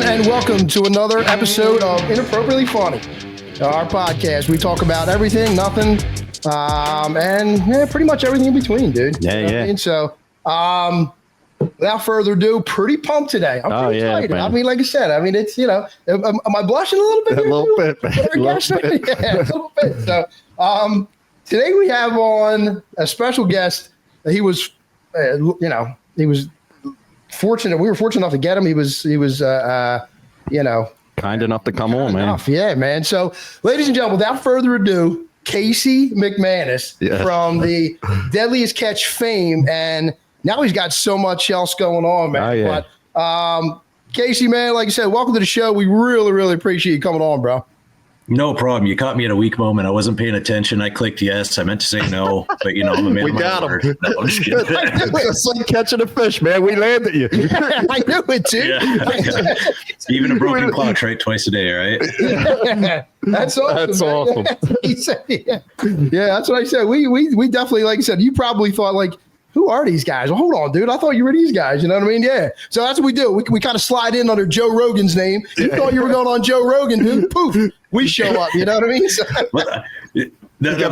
and welcome to another episode of Inappropriately Funny, our podcast. We talk about everything, nothing, and pretty much everything in between, dude. Yeah, yeah. And so, without further ado, pretty pumped today. I'm pretty excited. Man. I mean, like I said, it's, am I blushing a little bit? A little bit, man. Yeah, a little bit. So, today we have on a special guest. He was, he was fortunate. We were fortunate enough to get him. He was, kind enough to come on, man. Yeah, man. So, ladies and gentlemen, without further ado, Casey McManus from the Deadliest Catch fame, and now he's got so much else going on, man. Oh, yeah. But Casey, man, like I said, welcome to the show. We really, really appreciate you coming on, bro. No problem. You caught me at a weak moment. I wasn't paying attention. I clicked yes. I meant to say no, but I'm a man. We of my got word. him. No, I'm just kidding. It's like catching a fish, man. We landed you. I knew it, too. Yeah. Even a broken clock's right twice a day, right? That's awesome. That's man. awesome. He said, yeah, that's what I said. We definitely, like I said, you probably thought, like, who are these guys? Well, hold on, dude. I thought you were these guys. You know what I mean? Yeah. So that's what we do. We kind of slide in under Joe Rogan's name. You thought you were going on Joe Rogan, dude. Poof. We show up. You know what I mean? So, the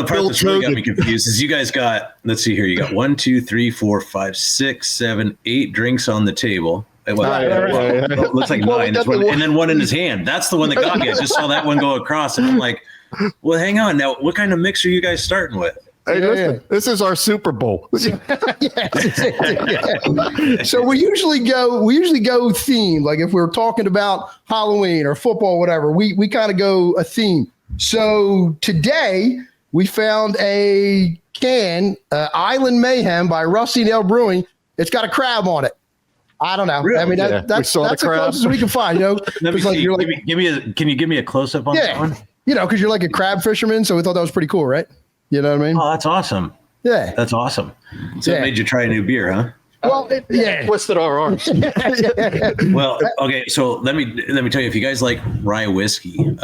part that's really got me confused is you guys got, let's see here, you got 1, 2, 3, 4, 5, 6, 7, 8 drinks on the table. Well, looks like 9. And then one in his hand. That's the one that got me. I just saw that one go across, and I'm like, well, hang on. Now, what kind of mix are you guys starting with? Hey, listen, this is our Super Bowl. So we usually go theme. Like if we're talking about Halloween or football, whatever, we kind of go a theme. So today we found a can, Island Mayhem by Rusty Nail Brewing. It's got a crab on it. I don't know. Really? I mean, that's the closest we can find. Let me see. Can you give me a close up on that one? Because you're like a crab fisherman, so we thought that was pretty cool, right? You know what I mean? Oh, that's awesome. Yeah. That's awesome. So it made you try a new beer, huh? Well, Twisted our arms. Well, okay. So let me tell you, if you guys like rye whiskey,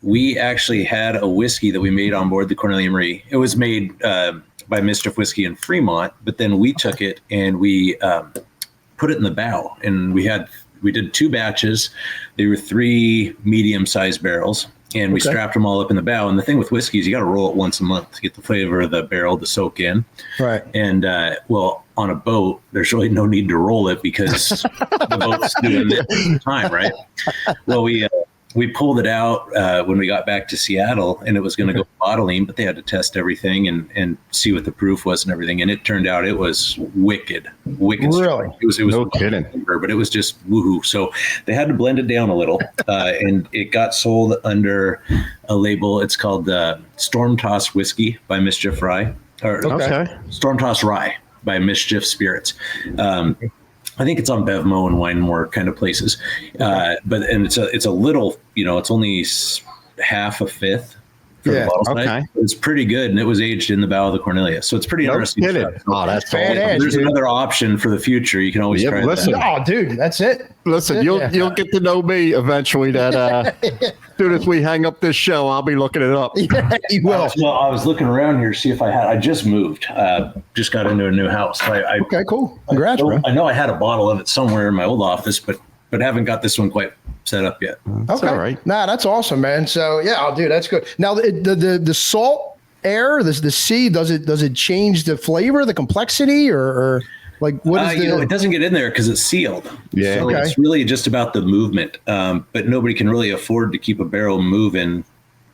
we actually had a whiskey that we made on board the Cornelia Marie. It was made by Mischief Whiskey in Fremont, but then we took it and we put it in the bow, and we did 2 batches. They were 3 medium-sized barrels. And we strapped them all up in the bow. And the thing with whiskey is you got to roll it once a month to get the flavor of the barrel to soak in. Right. And, on a boat, there's really no need to roll it because the boat's doing it all the time, right? Well, we pulled it out when we got back to Seattle, and it was going to go bottling, but they had to test everything and see what the proof was and everything. And it turned out it was wicked. Really? It was no kidding. But it was just woohoo. So they had to blend it down a little, and it got sold under a label. It's called Storm Toss Whiskey by Mischief Rye. Storm Toss Rye by Mischief Spirits. I think it's on Bevmo and Wine More kind of places, but it's a little, it's only half a fifth for the bottle size. It's pretty good, and it was aged in the bow of the Cornelia, so it's pretty interesting. Oh, that's badass. There's another option for the future. You can always try that. Oh, dude, that's it. Listen, you'll get to know me eventually. That as soon as we hang up this show, I'll be looking it up. Yeah, you will. Well, I was looking around here to see if I just moved. Just got into a new house. Okay, cool. Congrats, bro. I know I had a bottle of it somewhere in my old office, but haven't got this one quite set up yet. Okay. All right. Nah, that's awesome, man. So dude, that's good. Now the salt air, the sea, does it change the flavor, the complexity, or like what is it doesn't get in there because it's sealed. Yeah. So it's really just about the movement. But nobody can really afford to keep a barrel moving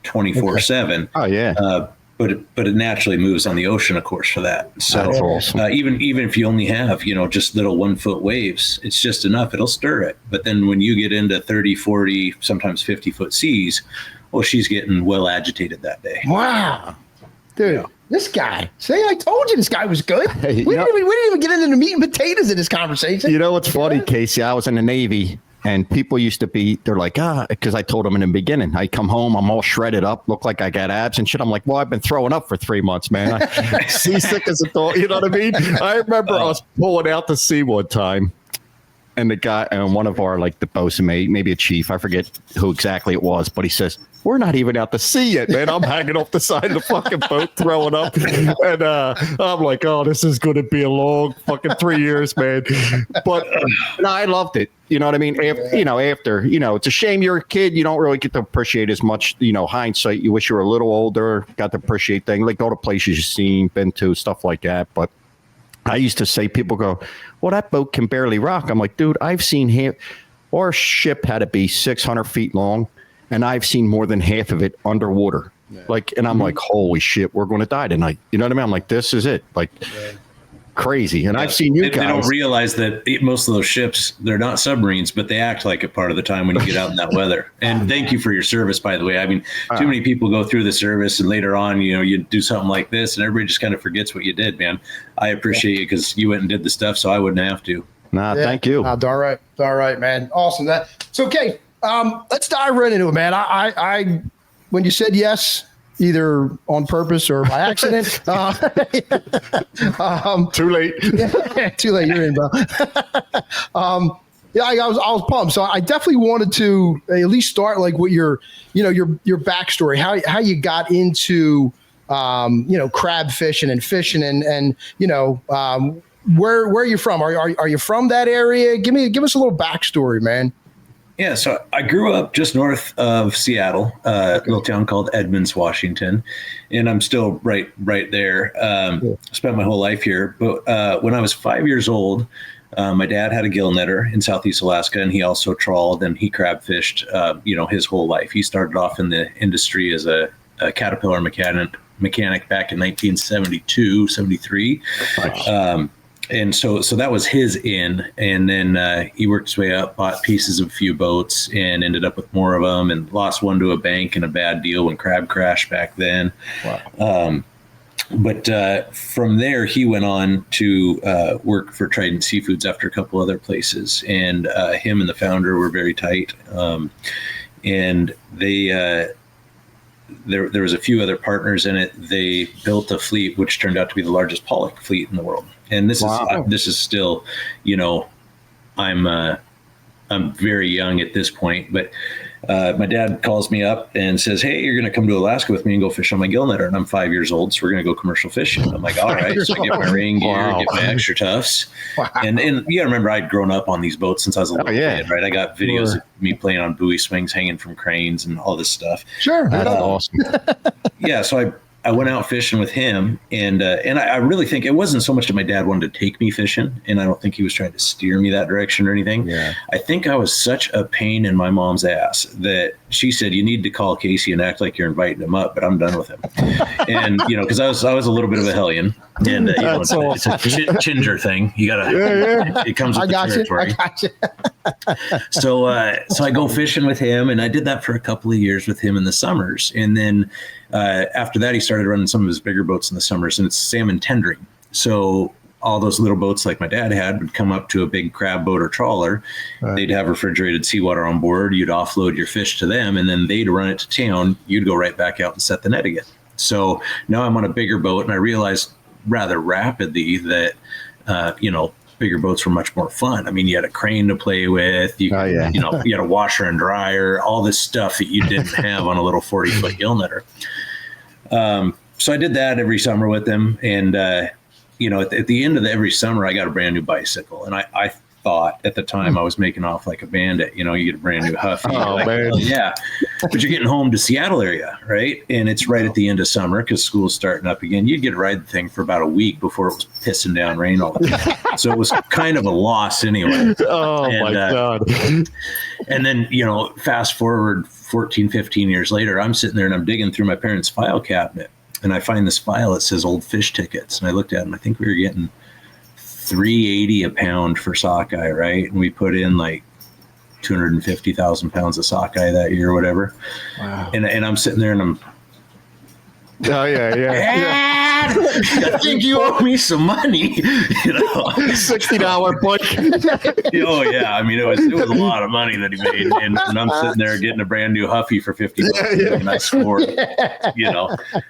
24/7. Oh yeah. But it naturally moves on the ocean, of course, for that. So awesome. even if you only have, just little 1-foot waves, it's just enough. It'll stir it. But then when you get into 30, 40, sometimes 50-foot seas, she's getting well agitated that day. Wow. Dude, this guy. See, I told you this guy was good. Hey, we didn't even get into the meat and potatoes in this conversation. You know what's funny, Casey? I was in the Navy. And people used to they're like, because I told them in the beginning, I come home, I'm all shredded up, look like I got abs and shit. I'm like, well, I've been throwing up for 3 months, man. Seasick as a thought, you know what I mean? I remember us pulling out to sea one time, and the guy, and one of our, like the bosun mate, maybe a chief, I forget who exactly it was, but he says, we're not even out to sea yet, man. I'm hanging off the side of the fucking boat, throwing up. And I'm like, oh, this is going to be a long fucking 3 years, man. But no, I loved it. You know what I mean? After, it's a shame you're a kid. You don't really get to appreciate as much, hindsight. You wish you were a little older, got to appreciate things like all the places you've seen, been to, stuff like that. But I used to say, people go, well, that boat can barely rock. I'm like, dude, I've seen him. Our ship had to be 600 feet long, and I've seen more than half of it underwater. Yeah. And I'm like, holy shit, we're going to die tonight. You know what I mean? I'm like, this is it. Crazy. And I've seen you guys. They don't realize that most of those ships, they're not submarines, but they act like it part of the time when you get out in that weather. And thank you for your service, by the way. I mean, too many people go through the service and later on, you do something like this and everybody just kind of forgets what you did, man. I appreciate you because you went and did the stuff so I wouldn't have to. Nah, thank you. All right, man. Awesome. So, okay, let's dive right into it, man. I when you said yes, either on purpose or by accident, too late. Too late. You're in, bro. I was pumped. So I definitely wanted to at least start with your backstory, how you got into crab fishing and where are you from? Are you from that area? Give us a little backstory, man. Yeah, so I grew up just north of Seattle, a little town called Edmonds, Washington, and I'm still right there. Spent my whole life here, but when I was 5 years old, my dad had a gill netter in Southeast Alaska, and he also trawled and he crab fished, his whole life. He started off in the industry as a Caterpillar mechanic back in 1972, 73. And so that was his in. And then he worked his way up, bought pieces of a few boats and ended up with more of them and lost one to a bank in a bad deal when crab crashed back then. Wow. But from there, he went on to work for Trident Seafoods after a couple other places. And him and the founder were very tight. And they... There was a few other partners in it. They built a fleet which turned out to be the largest pollock fleet in the world. And this is still, I'm very young at this point, but my dad calls me up and says, hey, you're going to come to Alaska with me and go fish on my gill netter. And I'm 5 years old, so we're going to go commercial fishing. I'm like, all right. So I get my rain gear, get my extra tufts. Wow. And you got to remember, I'd grown up on these boats since I was a little kid, right? I got videos of me playing on buoy swings, hanging from cranes and all this stuff. Sure. That's awesome. Yeah. So I went out fishing with him, and I really think it wasn't so much that my dad wanted to take me fishing, and I don't think he was trying to steer me that direction or anything. Yeah. I think I was such a pain in my mom's ass that she said, you need to call Casey and act like you're inviting him up, but I'm done with him. And, because I was a little bit of a hellion, and, it's a ginger thing. You gotta, it comes with the territory. I got you. So I go fishing with him, and I did that for a couple of years with him in the summers. And then after that, he started running some of his bigger boats in the summers, and it's salmon tendering. So all those little boats like my dad had would come up to a big crab boat or trawler. Right. They'd have refrigerated seawater on board. You'd offload your fish to them, and then they'd run it to town. You'd go right back out and set the net again. So now I'm on a bigger boat, and I realized rather rapidly that, bigger boats were much more fun. I mean, you had a crane to play with, you had a washer and dryer, all this stuff that you didn't have on a little 40-foot gill netter. So I did that every summer with them. And, at the end of every summer, I got a brand new bicycle. And I thought at the time I was making off like a bandit. You get a brand new Huffy. Man. Yeah. But you're getting home to Seattle area, right? And it's right at the end of summer because school's starting up again. You'd get to ride the thing for about a week before it was pissing down rain all the time. So it was kind of a loss anyway. My God. And then, fast forward 14, 15 years later, I'm sitting there and I'm digging through my parents' file cabinet. And I find this file that says old fish tickets. And I looked at it and I think we were getting $3.80 a pound for sockeye, right? And we put in like 250,000 pounds of sockeye that year or whatever. Wow. And I'm sitting there and I'm, Dad, I think you owe me some money. $60 point. Oh yeah, I mean it was a lot of money that he made, and I'm sitting there getting a brand new Huffy for $50, and I scored.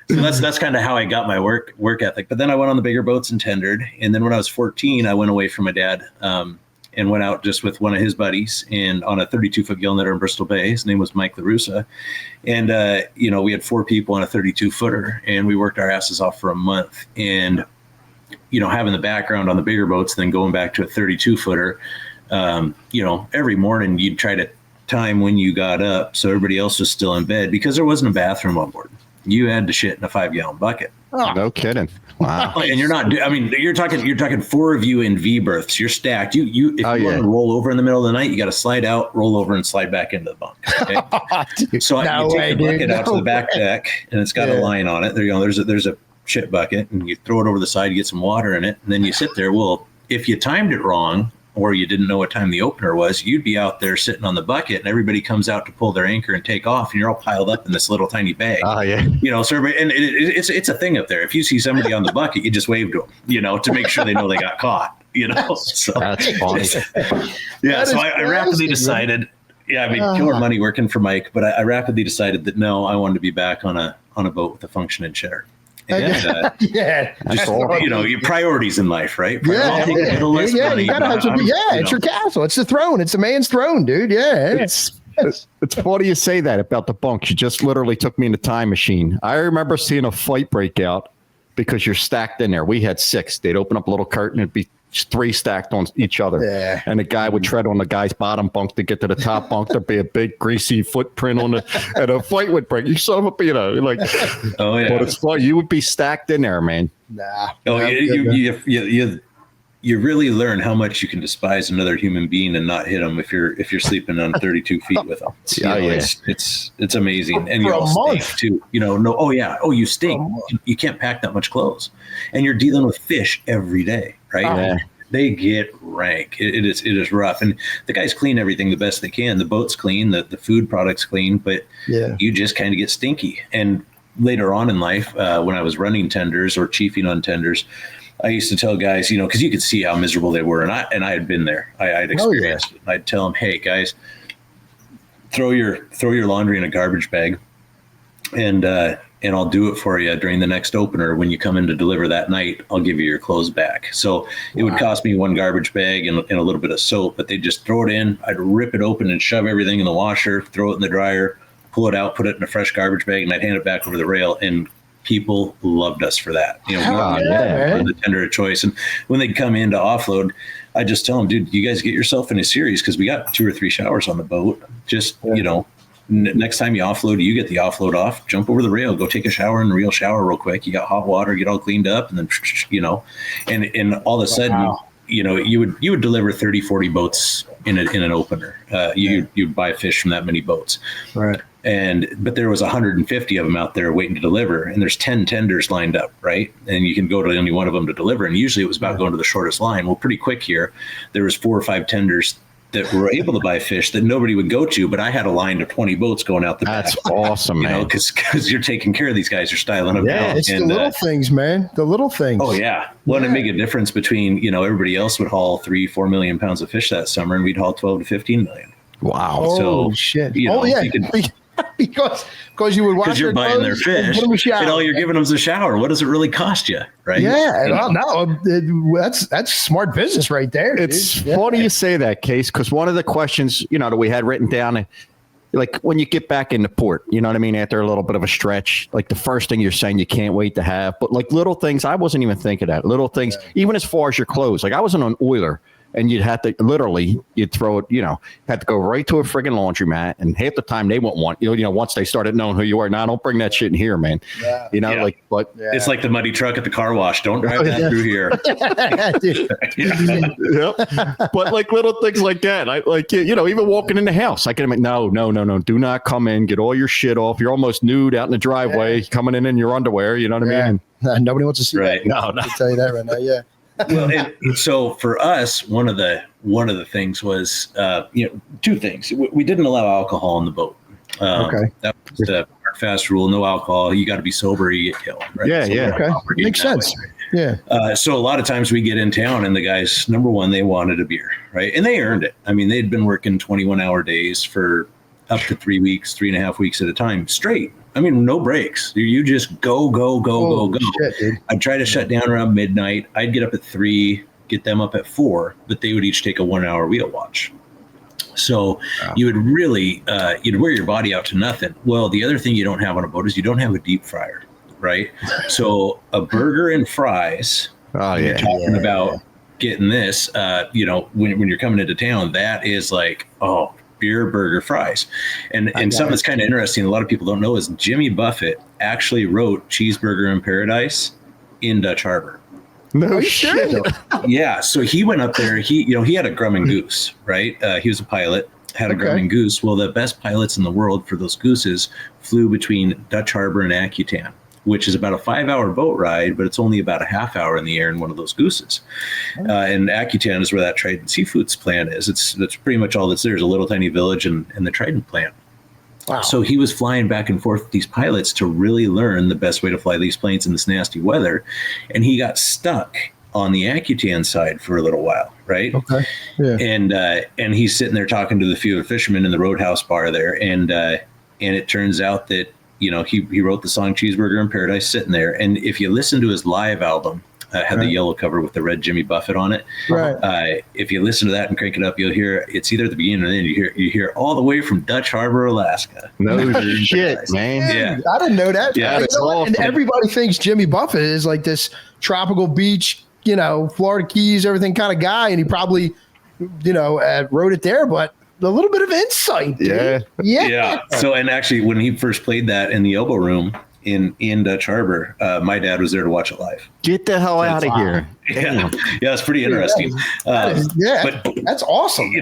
So that's kind of how I got my work ethic. But then I went on the bigger boats and tendered, and then when I was 14, I went away from my dad and went out just with one of his buddies and on a 32-foot gill netter in Bristol Bay. His name was Mike LaRussa. And, we had 4 people on a 32-footer, and we worked our asses off for a month. And, having the background on the bigger boats, then going back to a 32-footer, every morning you'd try to time when you got up so everybody else was still in bed because there wasn't a bathroom on board. You had to shit in a 5-gallon bucket. Oh, no kidding. Wow. And you're not, you're talking 4 of you in V berths. You're stacked. If you want to roll over in the middle of the night, you got to slide out, roll over, and slide back into the bunk. Okay? So you take the bucket out to the back deck, and it's got a line on it. There's a shit bucket, and you throw it over the side, you get some water in it, and then you sit there. Well, if you timed it wrong, or you didn't know what time the opener was, you'd be out there sitting on the bucket, and everybody comes out to pull their anchor and take off, and you're all piled up in this little tiny bag. Oh, yeah. So everybody, and it's a thing up there. If you see somebody on the bucket, you just wave to them, to make sure they know they got caught. So that's funny. Yeah. So I rapidly decided. Yeah, I made killer money working for Mike, but I rapidly decided that no, I wanted to be back on a boat with a functioning cheddar. And, just your priorities in life, right? You gotta have some. It's your castle. It's the throne. It's the man's throne, dude. Yeah, it's funny you say that about the bunks. You just literally took me in a time machine. I remember seeing a fight break out because you're stacked in there. We had 6. They'd open up a little curtain. It'd be 3 stacked on each other, and the guy would tread on the guy's bottom bunk to get to the top bunk. There'd be a big greasy footprint on it, and a fight would break. You son of a, like, oh yeah. But it's fun. You would be stacked in there, man. Nah. Oh, you really learn how much you can despise another human being and not hit them if you're sleeping on 32 feet with them. It's amazing, and you all stink too. You stink. You can't pack that much clothes, and you're dealing with fish every day, right? Yeah. They get rank. It is rough, and the guys clean everything the best they can. The boat's clean, the food product's clean, but you just kind of get stinky. And later on in life, when I was running tenders or chiefing on tenders, I used to tell guys, because you could see how miserable they were, and I had been there. I'd experienced it. I'd tell them, hey guys, throw your laundry in a garbage bag, and I'll do it for you during the next opener. When you come in to deliver that night, I'll give you your clothes back. So it would cost me 1 garbage bag and a little bit of soap, but they'd just throw it in. I'd rip it open and shove everything in the washer, throw it in the dryer, pull it out, put it in a fresh garbage bag, and I'd hand it back over the rail. And people loved us for that. We were the tender of choice. And when they'd come in to offload, I just tell them, dude, you guys get yourself in a series because we got 2 or 3 showers on the boat. Just, next time you offload, you get the offload off, jump over the rail, go take a shower in the real shower real quick. You got hot water, get all cleaned up, and then, and all of a sudden, you would deliver 30, 40 boats in an opener. You'd buy fish from that many boats. Right. But there was 150 of them out there waiting to deliver, and there's 10 tenders lined up, right? And you can go to any one of them to deliver. And usually it was about going to the shortest line. Well, pretty quick here, there was 4 or 5 tenders that were able to buy fish that nobody would go to, but I had a line of 20 boats going out the back. That's awesome, man. Because you're taking care of these guys. You're styling them out. It's the little things, man. The little things. Oh, yeah. Well, it make a difference between, everybody else would haul 3-4 million pounds of fish that summer, and we'd haul 12 to 15 million. Wow. Oh, shit. Because you would watch because you're buying their fish and all you're giving them is a shower. What does it really cost you, right? That's smart business right there. It's funny you say that, Case, because one of the questions that we had written down, like when you get back into port, you know what I mean, after a little bit of a stretch, like the first thing you're saying you can't wait to have, but like little things, I wasn't even thinking that little things, even as far as your clothes. Like I wasn't an oiler. And you'd have to you'd throw it, had to go right to a friggin' laundromat. And half the time they won't want, once they started knowing who you are, now don't bring that shit in here, man. It's like the muddy truck at the car wash. Don't drive that through here. But like little things like that, even walking in the house, I can admit, no, do not come in, get all your shit off. You're almost nude out in the driveway, coming in your underwear. You know what I mean? Nobody wants to see that. No. I'll tell you that right now. Yeah. Well, and so for us, one of the things was, 2 things. We didn't allow alcohol on the boat. That was the fast rule: no alcohol. You got to be sober, or you get killed. Right? Okay, makes sense. Yeah. So a lot of times we get in town, and the guys, number one, they wanted a beer, right? And they earned it. I mean, they'd been working 21-hour days for up to 3 weeks, 3.5 weeks at a time straight. I mean, no breaks. You just go. Shit, dude. I'd try to shut down around midnight. I'd get up at 3, get them up at 4, but they would each take a 1 hour wheel watch. So you would really, you'd wear your body out to nothing. Well, the other thing you don't have on a boat is you don't have a deep fryer, right? So a burger and fries, you're talking about getting this, when you're coming into town, that is like, beer, burger, fries. And something that's kind of interesting, a lot of people don't know, is Jimmy Buffett actually wrote Cheeseburger in Paradise in Dutch Harbor. No shit. Yeah. So he went up there. He had a Grumman goose, right? He was a pilot, had a Grumman goose. Well, the best pilots in the world for those gooses flew between Dutch Harbor and Akutan, which is about a 5-hour boat ride, but it's only about a half hour in the air in one of those gooses. And Akutan is where that Trident Seafoods plant is. That's pretty much all that's there. There's a little tiny village and the Trident plant. Wow. So he was flying back and forth with these pilots to really learn the best way to fly these planes in this nasty weather. And he got stuck on the Akutan side for a little while, right? Okay. Yeah. And he's sitting there talking to the few of the fishermen in the Roadhouse bar there. And it turns out that, he wrote the song Cheeseburger in Paradise sitting there. And if you listen to his live album, had the yellow cover with the red Jimmy Buffett on it. Right. If you listen to that and crank it up, you'll hear it's either at the beginning or the end. You hear all the way from Dutch Harbor, Alaska. No shit, man. Yeah, I didn't know that. Yeah, and everybody thinks Jimmy Buffett is like this tropical beach, Florida Keys, everything kind of guy, and he probably, wrote it there, but a little bit of insight. Dude. Yeah. So, and actually, when he first played that in the Elbow Room in Dutch Harbor, my dad was there to watch it live. Get the hell out of here. Yeah, it's pretty interesting. But that's awesome.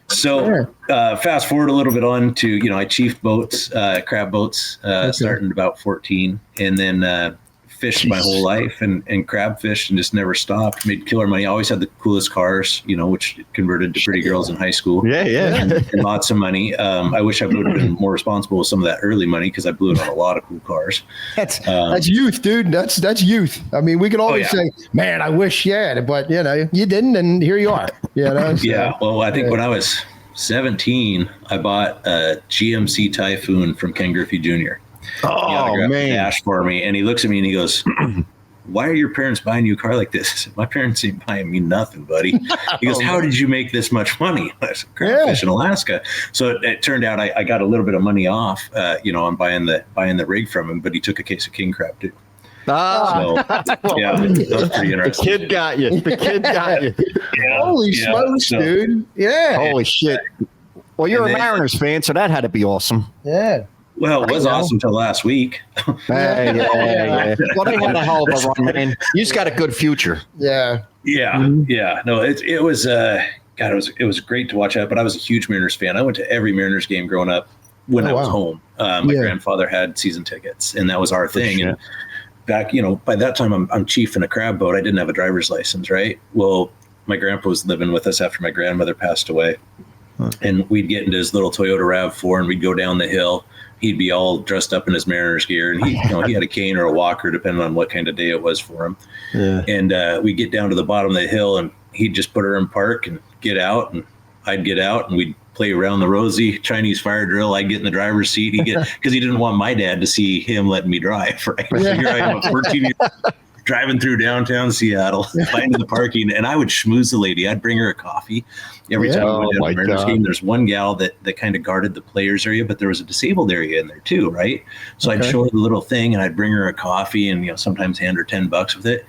So fast forward a little bit on to, I chiefed boats, crab boats, starting about 14, and then fished my whole life and crab fished and just never stopped. Made killer money. Always had the coolest cars, which converted to pretty girls in high school. And lots of money. I wish I would have been more responsible with some of that early money because I blew it on a lot of cool cars. That's youth, dude. That's youth. I mean, we can always say, man, I wish you had, but you didn't, and here you are. So, well, I think when I was 17, I bought a GMC Typhoon from Ken Griffey Jr. Oh, man. Dash for me. And he looks at me and he goes, why are your parents buying you a car like this? I said, my parents ain't buying me nothing, buddy. He goes, how did you make this much money? I said, crabfish in Alaska. So it turned out I got a little bit of money off, on buying the rig from him, but he took a case of king crab too. So, that was pretty interesting. The kid got you. Holy smokes, dude. Yeah. Holy shit. Well, you're a Mariners fan, so that had to be awesome. Yeah. Well, it was awesome until last week. Well, they had a hell of a run, man. You just got a good future. Yeah. No, it was it was great to watch that. But I was a huge Mariners fan. I went to every Mariners game growing up when I was home. My grandfather had season tickets, and that was our thing. And back, by that time, I'm chief in a crab boat. I didn't have a driver's license, right? Well, my grandpa was living with us after my grandmother passed away, and we'd get into his little Toyota RAV4, and we'd go down the hill. He'd be all dressed up in his Mariners gear, and he had a cane or a walker, depending on what kind of day it was for him. Yeah. And we'd get down to the bottom of the hill, and he'd just put her in park and get out, and I'd get out, and we'd play around the Rosie Chinese fire drill. I'd get in the driver's seat. Because he didn't want my dad to see him letting me drive. Right? So here I am, 14 years driving through downtown Seattle, finding the parking, and I would schmooze the lady. I'd bring her a coffee every time we went down to the Mariners game. There's one gal that kind of guarded the players area, but there was a disabled area in there too, right? So I'd show her the little thing, and I'd bring her a coffee, and sometimes hand her $10 with it.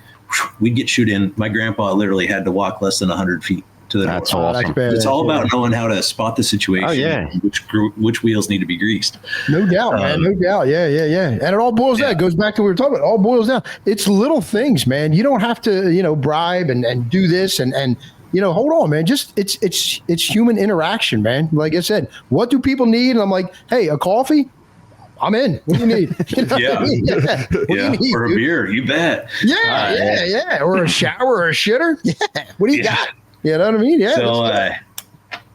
We'd get shoot in. My grandpa literally had to walk less than 100 feet to the That's door. awesome. It's all about knowing how to spot the situation. Oh, yeah. And which wheels need to be greased. No doubt, man. No doubt. Yeah. And it all boils down. It goes back to what we were talking about. It all boils down. It's little things, man. You don't have to, bribe and do this and hold on, man. Just it's human interaction, man. Like I said, what do people need? And I'm like, hey, a coffee? I'm in. What do you need? Or a beer, you bet. Yeah. Or a shower or a shitter. Yeah. What do you got? You know what I mean? Yeah. So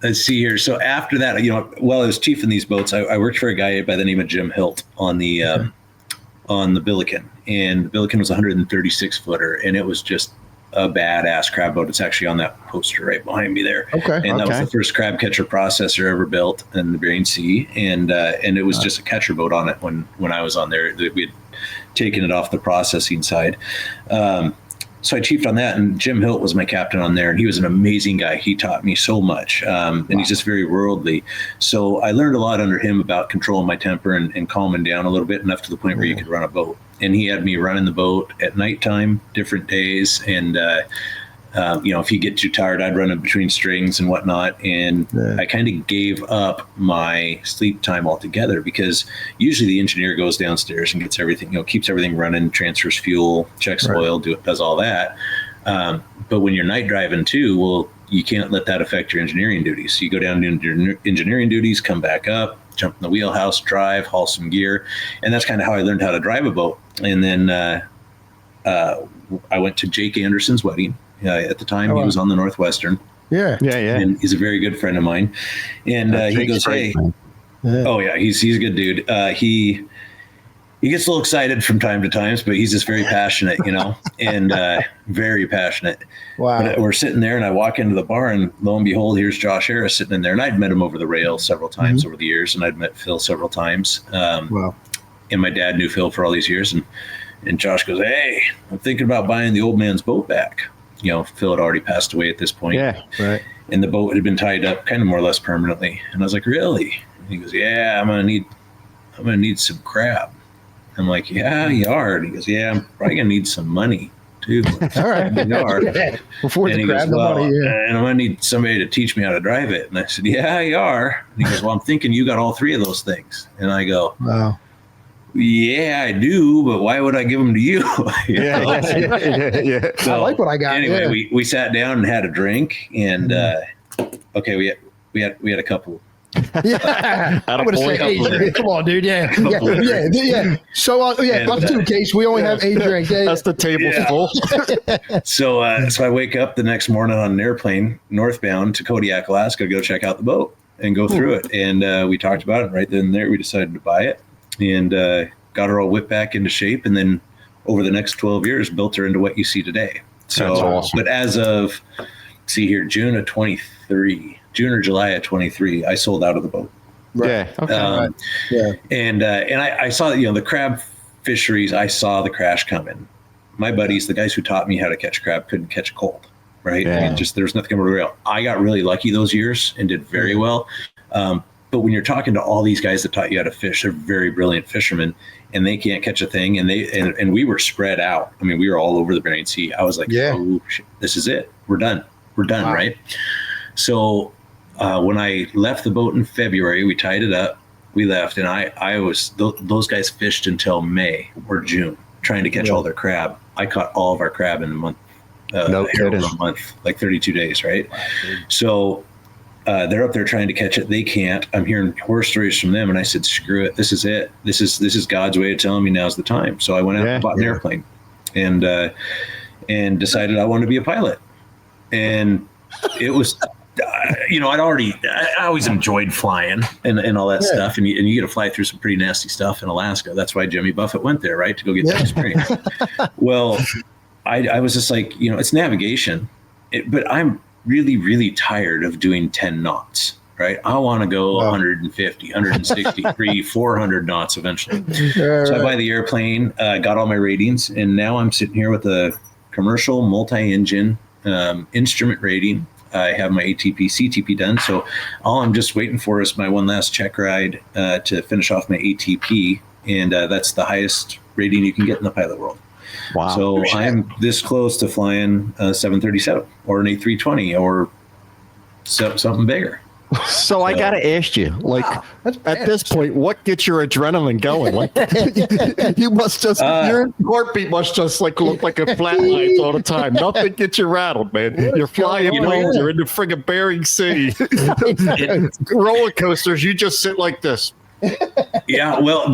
let's see here. So after that, while I was chiefing these boats, I worked for a guy by the name of Jim Hilt on the Billiken, and the Billiken was a 136 footer, and it was just a badass crab boat. It's actually on that poster right behind me there. Okay. And that was the first crab catcher processor ever built in the Bering Sea, and it was just a catcher boat on it when I was on there. We had taken it off the processing side. so I chiefed on that, and Jim Hilt was my captain on there, and he was an amazing guy. He taught me so much, and he's just very worldly. So I learned a lot under him about controlling my temper and calming down a little bit, enough to the point where you could run a boat. And he had me running the boat at nighttime, different days, and if you get too tired, I'd run in between strings and whatnot. And I kind of gave up my sleep time altogether, because usually the engineer goes downstairs and gets everything, keeps everything running, transfers fuel, checks oil, does all that. But when you're night driving too, well, you can't let that affect your engineering duties. So you go down to your engineering duties, come back up, jump in the wheelhouse, drive, haul some gear. And that's kind of how I learned how to drive a boat. And then I went to Jake Anderson's wedding. At the time, he was on the Northwestern. Yeah. And he's a very good friend of mine. And he goes, "Hey, oh yeah, he's a good dude. He gets a little excited from time to time, but he's just very passionate, and very passionate." Wow. But we're sitting there, and I walk into the bar, and lo and behold, here's Josh Harris sitting in there. And I'd met him over the rail several times over the years, and I'd met Phil several times. Wow. And my dad knew Phil for all these years, and Josh goes, "Hey, I'm thinking about buying the old man's boat back." Phil had already passed away at this point. Yeah, right. And the boat had been tied up kind of more or less permanently. And I was like, "Really?" And he goes, "Yeah, I'm gonna need some crab." I'm like, "Yeah, you are." And he goes, "Yeah, I'm probably gonna need some money too." All right. You are. Before and the he crab, goes, "Well, money, and I'm gonna need somebody to teach me how to drive it." And I said, "Yeah, you are." And he goes, "Well, I'm thinking you got all three of those things." And I go, "Wow. Yeah, I do, but why would I give them to you?" Yeah. So, I like what I got. Anyway, we sat down and had a drink, and we had a couple. Yeah, I'm gonna say a drink. Come on, dude. Yeah. So us too, Case. We only have a drink. Yeah, that's the table full. So I wake up the next morning on an airplane northbound to Kodiak, Alaska, to go check out the boat and go through it. And we talked about it right then and there. We decided to buy it. And got her all whipped back into shape, and then over the next 12 years built her into what you see today. So that's awesome. But as of June or July of 23, I sold out of the boat. Right. Yeah. Okay. Yeah. And I saw the crab fisheries. I saw the crash coming. My buddies, the guys who taught me how to catch crab, couldn't catch a cold, right? Yeah. There was nothing over the rail. I got really lucky those years and did very well. But when you're talking to all these guys that taught you how to fish, they're very brilliant fishermen, and they can't catch a thing. And we were spread out. I mean, we were all over the Bering Sea. I was like, "Oh, shit, this is it. We're done. Wow. Right?" So when I left the boat in February, we tied it up. We left, and those guys fished until May or June, trying to catch all their crab. I caught all of our crab in a month. No kidding. A month, like 32 days, right? Wow, so. They're up there trying to catch it. They can't. I'm hearing horror stories from them, and I said, "Screw it. This is it. This is God's way of telling me now's the time." So I went out and bought an airplane, and decided I wanted to be a pilot. And it was, I always enjoyed flying and all that stuff. And you get to fly through some pretty nasty stuff in Alaska. That's why Jimmy Buffett went there, right, to go get that experience. Well, I was just like, it's navigation, but I'm really, really tired of doing 10 knots, right? I want to go 150, 163, 400 knots eventually. So I buy the airplane, got all my ratings, and now I'm sitting here with a commercial multi-engine instrument rating. I have my ATP, CTP done. So all I'm just waiting for is my one last check ride to finish off my ATP. And that's the highest rating you can get in the pilot world. Wow. So I'm this close to flying a 737 or an A320 or something bigger. So I got to ask you, at this point, what gets your adrenaline going? You must just, your heartbeat must just look like a flat light all the time. Nothing gets you rattled, man. You're flying planes, you're in the friggin' Bering Sea. Roller coasters, you just sit like this. Yeah, well,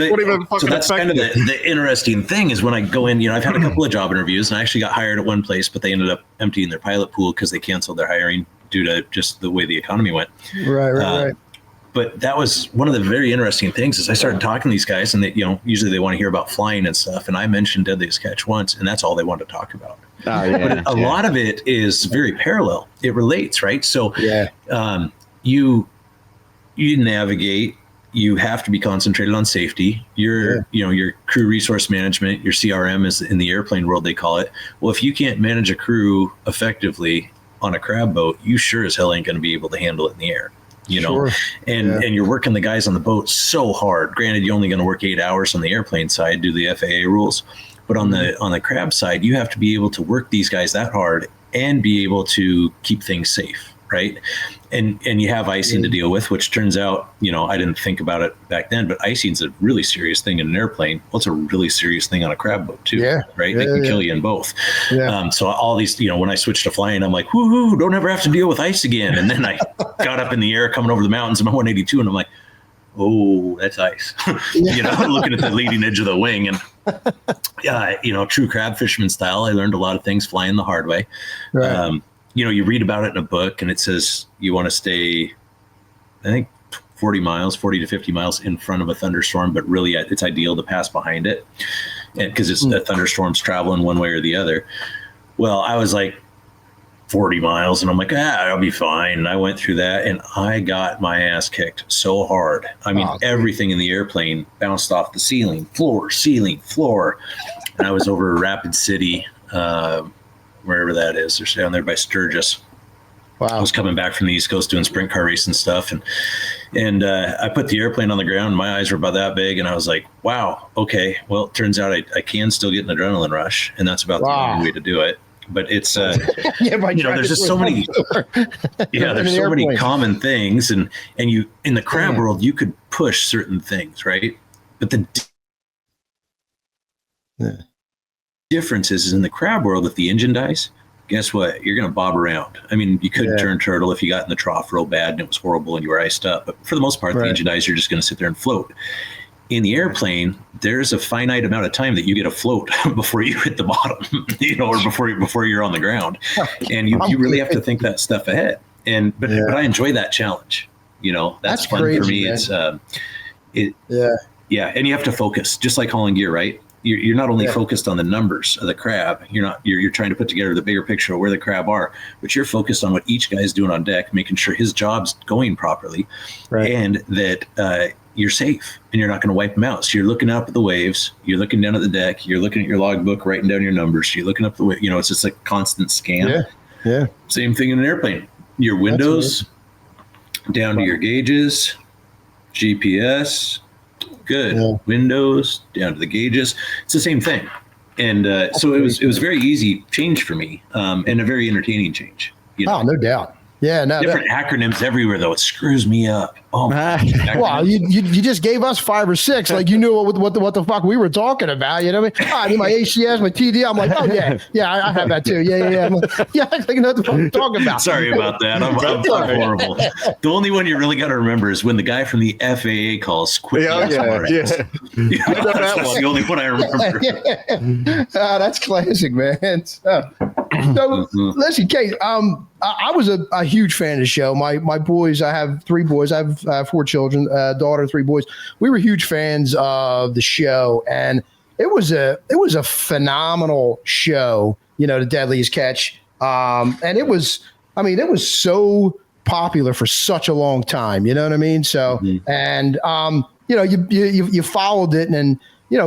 so that's kind of the interesting thing is when I go in, I've had a couple of job interviews, and I actually got hired at one place, but they ended up emptying their pilot pool because they canceled their hiring due to just the way the economy went. Right. But that was one of the very interesting things is I started talking to these guys, and they, usually they want to hear about flying and stuff. And I mentioned Deadliest Catch once, and that's all they wanted to talk about. But a lot of it is very parallel. It relates, right? So you navigate you have to be concentrated on safety. Your crew resource management, your CRM is in the airplane world, they call it. Well, if you can't manage a crew effectively on a crab boat, you sure as hell ain't going to be able to handle it in the air, and you're working the guys on the boat so hard. Granted, you're only going to work 8 hours on the airplane side, do the FAA rules, but on the crab side, you have to be able to work these guys that hard and be able to keep things safe, right? And you have icing to deal with, which turns out, I didn't think about it back then, but icing's a really serious thing in an airplane. Well, it's a really serious thing on a crab boat too, right? They can kill you in both. Yeah. So all these, when I switched to flying, I'm like, woohoo, don't ever have to deal with ice again. And then I got up in the air coming over the mountains in my 182, and I'm like, oh, that's ice. Looking at the leading edge of the wing, and true crab fisherman style, I learned a lot of things flying the hard way. Right. You read about it in a book, and it says you want to stay, I think, 40 to 50 miles in front of a thunderstorm, but really it's ideal to pass behind it, because it's a thunderstorm's traveling one way or the other. Well, I was like 40 miles, and I'm like, I'll be fine. And I went through that, and I got my ass kicked so hard. I mean, everything in the airplane bounced off the ceiling, floor. And I was over Rapid City, wherever that is. They're down there by Sturgis. Wow. I was coming back from the East Coast doing sprint car race and stuff. And I put the airplane on the ground. My eyes were about that big. And I was like, wow, okay. Well, it turns out I can still get an adrenaline rush. And that's about the only way to do it. But it's, there's just so many, there's so many common things. And you, in the crab world, you could push certain things, right? But the difference is in the crab world, if the engine dies, guess what? You're going to bob around. I mean, you could turn turtle if you got in the trough real bad and it was horrible and you were iced up. But for the most part, the engine dies, you're just going to sit there and float. In the airplane, there's a finite amount of time that you get afloat before you hit the bottom, or before you're on the ground. And you really have to think that stuff ahead. But I enjoy that challenge. That's fun crazy, for me. Man. And you have to focus, just like hauling gear, right? You're not only focused on the numbers of the crab. You're trying to put together the bigger picture of where the crab are, but you're focused on what each guy's doing on deck, making sure his job's going properly, and that you're safe and you're not going to wipe them out. So you're looking up at the waves, you're looking down at the deck, you're looking at your logbook, writing down your numbers. You're looking up the it's just a constant scan. Yeah. Same thing in an airplane. Your windows down to your gauges, GPS. Good. Yeah. Windows down to the gauges. It's the same thing. And so it was very easy change for me, and a very entertaining change. Oh, no doubt. Yeah, no. Different acronyms everywhere, though. It screws me up. Oh, well, you just gave us 5 or 6, like you knew what the fuck we were talking about. You know what I mean? I need my ACS, my TD. I'm like, oh yeah, I have that too. Yeah. I'm like, I know what the fuck I'm talking about. Sorry about that. I'm horrible. The only one you really got to remember is when the guy from the FAA calls quick. That's the only one I remember. That's classic, man. So listen, Case, I was a huge fan of the show. My boys, I have 3 boys. I have 4 children, daughter, 3 boys. We were huge fans of the show, and it was a phenomenal show. The Deadliest Catch, and it was so popular for such a long time. You know what I mean? So, and you followed it, and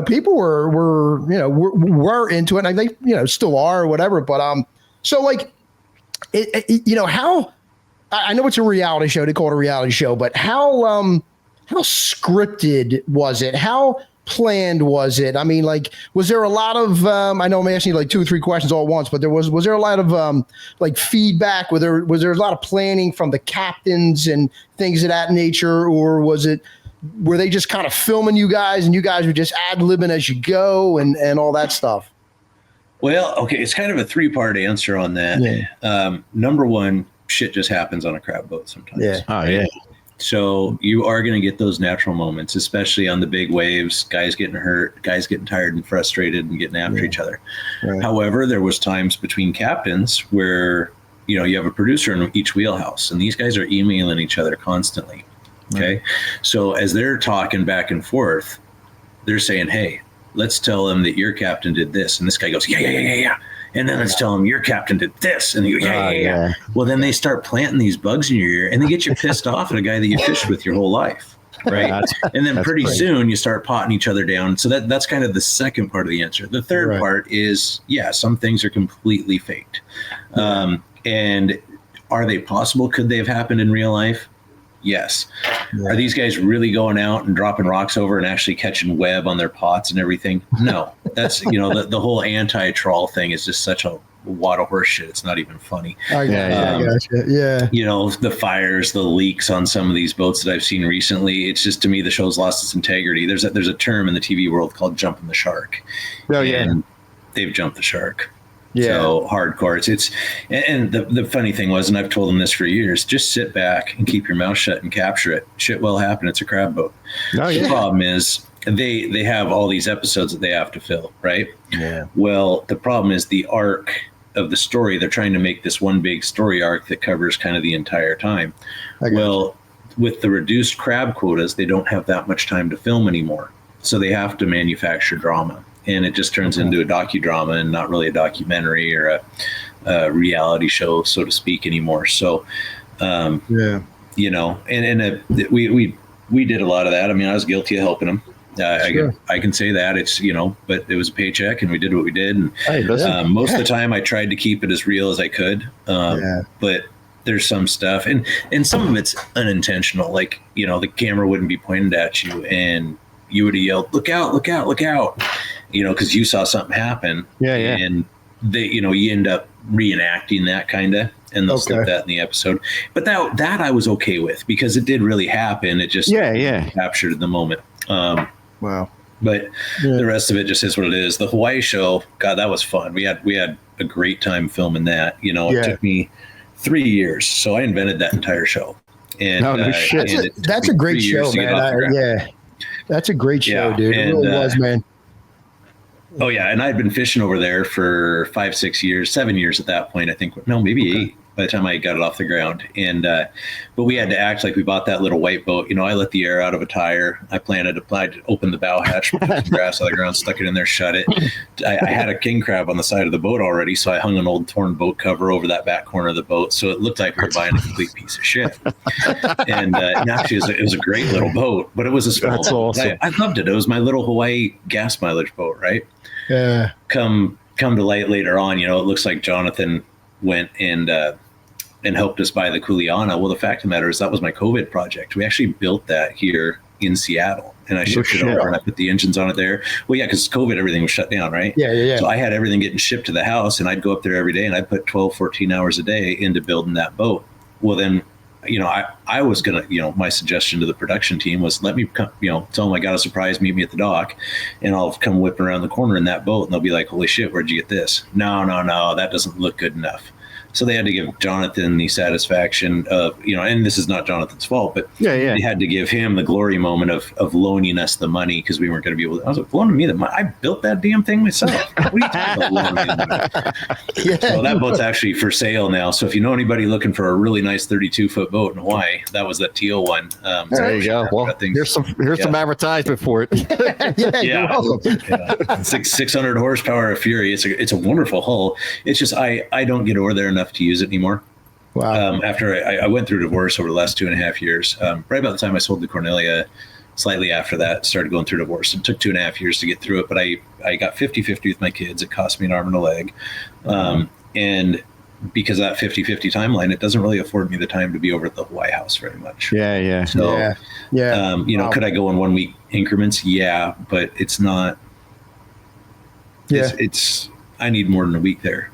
people were into it, and they still are or whatever. But so like. How I know it's a reality show. They call it a reality show, but how scripted was it? How planned was it? I mean, like, was there a lot of? I know I'm asking you like 2 or 3 questions all at once, but was there a lot of like feedback? Was there a lot of planning from the captains and things of that nature, or were they just kind of filming you guys and you guys were just ad-libbing as you go and all that stuff? Well, okay, it's kind of a 3-part answer on that. Yeah. Number one, shit just happens on a crab boat sometimes. Yeah. Oh, yeah. So you are going to get those natural moments, especially on the big waves, guys getting hurt, guys getting tired and frustrated and getting after each other. Right. However, there was times between captains where, you have a producer in each wheelhouse, and these guys are emailing each other constantly. Okay. Right. So as they're talking back and forth, they're saying, hey, let's tell them that your captain did this. And this guy goes, yeah. And then let's tell them your captain did this. And you go, yeah. Well, then they start planting these bugs in your ear, and they get you pissed off at a guy that you fished with your whole life. right? And then pretty great. soon you start potting each other down. So that's kind of the second part of the answer. The third part is, some things are completely faked. And are they possible? Could they have happened in real life? Yes. Yeah. Are these guys really going out and dropping rocks over and actually catching web on their pots and everything? No. That's, the whole anti-trawl thing is just such a wad of horse shit. It's not even funny. Yeah. The fires, the leaks on some of these boats that I've seen recently, it's just, to me, the show's lost its integrity. There's a term in the TV world called jumping the shark. And they've jumped the shark. Yeah. So hardcore. And the funny thing was, and I've told them this for years, just sit back and keep your mouth shut and capture it. Shit will happen. It's a crab boat. The problem is they have all these episodes that they have to fill, right? Yeah. Well, the problem is the arc of the story. They're trying to make this one big story arc that covers kind of the entire time. Well, with the reduced crab quotas, they don't have that much time to film anymore. So they have to manufacture drama. And it just turns into a docudrama and not really a documentary or a reality show, so to speak, anymore. So, we did a lot of that. I mean, I was guilty of helping them. I can say that it's, but it was a paycheck and we did what we did. And most of the time I tried to keep it as real as I could. But there's some stuff and some of it's unintentional. Like, the camera wouldn't be pointed at you and you would have yelled, "Look out, look out, look out." Because you saw something happen. And they, you end up reenacting that kind of, and they'll slip that in the episode. But that I was okay with because it did really happen. It just captured the moment. Wow. But the rest of it just is what it is. The Hawaii show, God, that was fun. We had a great time filming that. It took me 3 years. So I invented that entire show. And that's a great show, man. That's a great show, dude. It really was, man. Oh yeah, and I'd been fishing over there for 5, 6 years, 7 years at that point. I think maybe 8 by the time I got it off the ground. And but we had to act like we bought that little white boat. I let the air out of a tire. I opened the bow hatch, put some grass out of the ground, stuck it in there, shut it. I had a king crab on the side of the boat already, so I hung an old torn boat cover over that back corner of the boat, so it looked like we were buying a complete piece of shit. And actually, it was a great little boat, but it was a small boat. Awesome. I loved it. It was my little Hawaii gas mileage boat, right? Yeah. Come to light later on, it looks like Jonathan went and helped us buy the Kuleana. Well, the fact of the matter is that was my COVID project. We actually built that here in Seattle, and I shipped it over and I put the engines on it there. Well, yeah, because COVID, everything was shut down, right? Yeah. So I had everything getting shipped to the house, and I'd go up there every day, and I'd put 12, 14 hours a day into building that boat. Well, then, I was going to, my suggestion to the production team was let me come, tell them I got a surprise, meet me at the dock, and I'll come whipping around the corner in that boat, and they'll be like, holy shit, where'd you get this? No, that doesn't look good enough. So they had to give Jonathan the satisfaction of, and this is not Jonathan's fault, but they had to give him the glory moment of loaning us the money because we weren't going to be able to. I was like, loaning me the money? I built that damn thing myself. What are you talking about loaning me the money? So that boat's actually for sale now. So if you know anybody looking for a really nice 32-foot boat in Hawaii, that was that teal one. There you go. Well, here's some advertisement for it. You're welcome. It's like 600 horsepower of Fury. It's a wonderful hull. It's just I don't get over there enough to use it anymore. Wow. After I went through divorce over the last 2.5 years, right about the time I sold the Cornelia, slightly after that, started going through divorce. It took 2.5 years to get through it, but I got 50-50 with my kids. It cost me an arm and a leg. And because of that 50-50 timeline, it doesn't really afford me the time to be over at the Hawaii house very much. Yeah. So, could I go in 1 week increments? Yeah, but it's not. Yeah. It's I need more than a week there.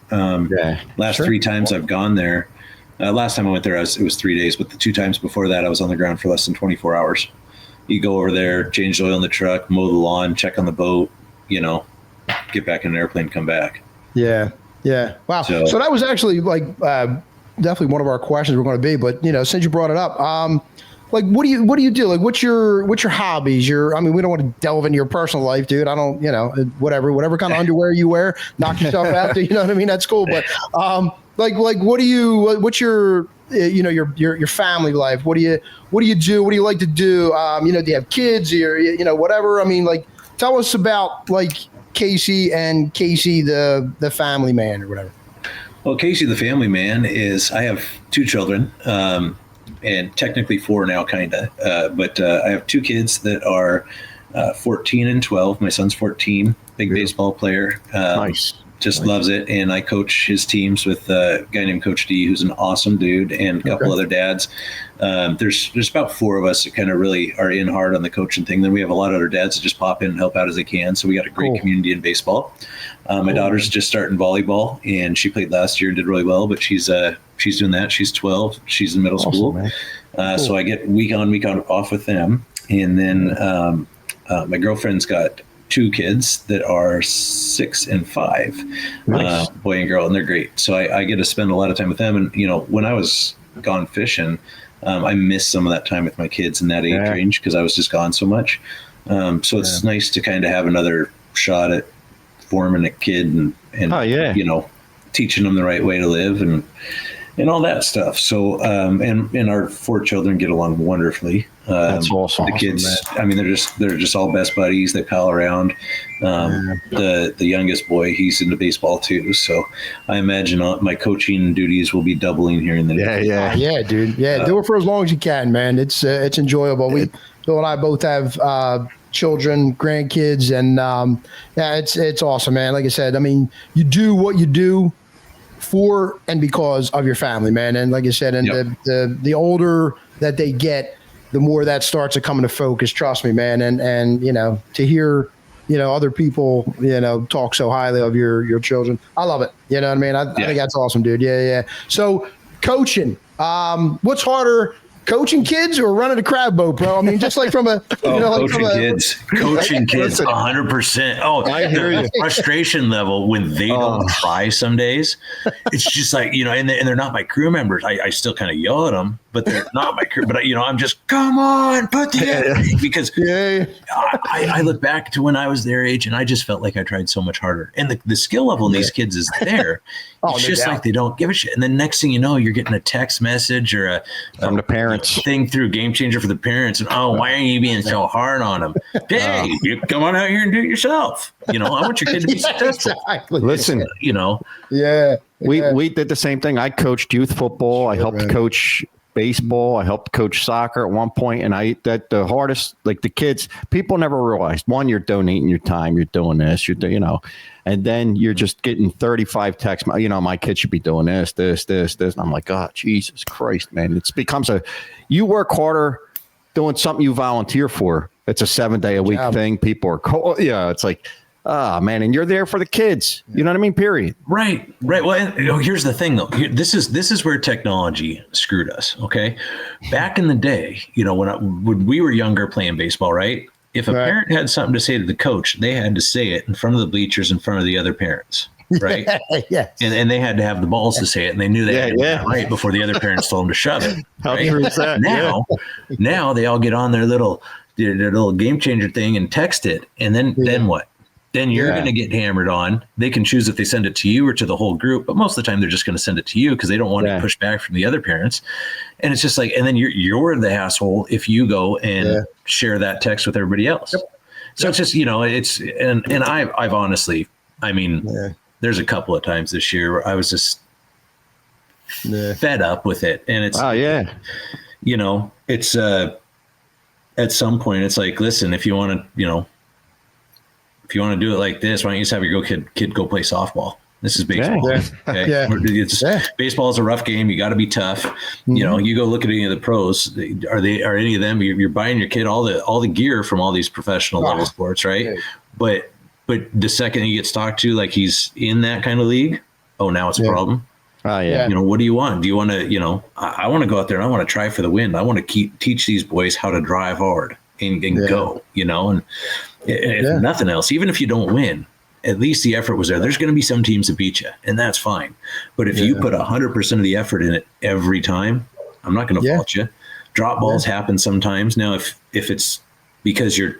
Last 3 times I've gone there. Last time I went there, it was 3 days, but the 2 times before that, I was on the ground for less than 24 hours. You go over there, change the oil in the truck, mow the lawn, check on the boat, get back in an airplane, come back. Yeah. Wow. So that was actually definitely one of our questions we're going to be, but since you brought it up, what do you do? Like, what's your hobbies? We don't want to delve into your personal life, dude. I don't, whatever kind of underwear you wear, knock yourself out. You know what I mean? That's cool. But, what do you, what's your, your family life? What do you do? What do you like to do? Do you have kids or, whatever? Tell us about Casey and Casey, the family man or whatever. Well, Casey, the family man I have 2 children. and technically 4 now, kind of. But I have 2 kids that are 14 and 12. My son's 14, big baseball player. Nice. Just loves it. And I coach his teams with a guy named Coach D, who's an awesome dude, and a couple other dads. There's about 4 of us that kind of really are in hard on the coaching thing. Then we have a lot of other dads that just pop in and help out as they can. So we got a great community in baseball. My daughter's just starting volleyball, and she played last year and did really well, but she's doing that. She's 12. She's in middle school. So I get week on off with them. And then my girlfriend's got 2 kids that are 6 and 5, Nice. Boy and girl, and they're great. So I get to spend a lot of time with them. And, when I was gone fishing, I missed some of that time with my kids in that age range because I was just gone so much. So it's nice to kind of have another shot at forming a kid and teaching them the right way to live and all that stuff. So, and our 4 children get along wonderfully. That's awesome. The kids, they're just all best buddies. They pal around. The youngest boy, he's into baseball too. So I imagine my coaching duties will be doubling here in the near future. Yeah, dude. Yeah, do it for as long as you can, man. It's enjoyable. Bill and I both have children, grandkids, and it's awesome, man. Like I said, you do what you do for and because of your family, man. And like I said, and the older that they get, the more that starts to come into focus. Trust me, man. And to hear other people talk so highly of your children, I love it. You know what I mean? I think that's awesome, dude. Yeah. So coaching, what's harder? Coaching kids or running a crab boat, bro? Just like from a coaching kids 100%. Oh, I hear you. Frustration level when they don't try some days. It's just like, and they're not my crew members. I still kind of yell at them, but they're not my crew. But I'm just, come on, put the because I look back to when I was their age and I just felt like I tried so much harder. And the skill level in these kids is there. It's just like they don't give a shit. And then next thing you know, you're getting a text message or from the parents thing through Game Changer for the parents. And why are you being so hard on them? Hey, you come on out here and do it yourself. I want your kid to be successful. Exactly. Listen, we did the same thing. I coached youth football. I helped coach baseball. I helped coach soccer at one point, and the hardest, like the kids, people never realized. One, you're donating your time, you're doing this, and then you're just getting 35 texts. My kid should be doing this. And I'm like, God, Jesus Christ, man! It becomes you work harder doing something you volunteer for. It's a 7-day-a-week thing. People are it's like, man, and you're there for the kids. You know what I mean? Period. Right. Well, and, here's the thing, though. This is where technology screwed us. Okay, back in the day, when we were younger playing baseball, right? If a parent had something to say to the coach, they had to say it in front of the bleachers, in front of the other parents, right? Yes. And they had to have the balls to say it, and they knew they had to do it right before the other parents told them to shove it. How true is that? Now they all get on their little Game Changer thing and text it, and then what? Then you're going to get hammered on. They can choose if they send it to you or to the whole group, but most of the time they're just going to send it to you because they don't want to push back from the other parents. And it's just like, and then you're the asshole if you go and share that text with everybody else. Yep. So it's just, it's, and I've honestly, there's a couple of times this year where I was just fed up with it. And it's, it's, at some point it's like, listen, if you want to, if you want to do it like this, why don't you just have your kid go play softball? This is baseball. Baseball is a rough game. You got to be tough. Mm-hmm. You go look at any of the pros. Are any of them? You're buying your kid all the gear from all these professional level sports, right? Yeah. But the second he gets talked to like he's in that kind of league, now it's a problem. What do you want? Do you want to? I want to go out there and I want to try for the win. I want to teach these boys how to drive hard and go. And if nothing else, even if you don't win, at least the effort was there. There's going to be some teams that beat you, and that's fine. But if you put 100% of the effort in it every time, I'm not going to fault you. Drop balls happen sometimes. Now, if it's because your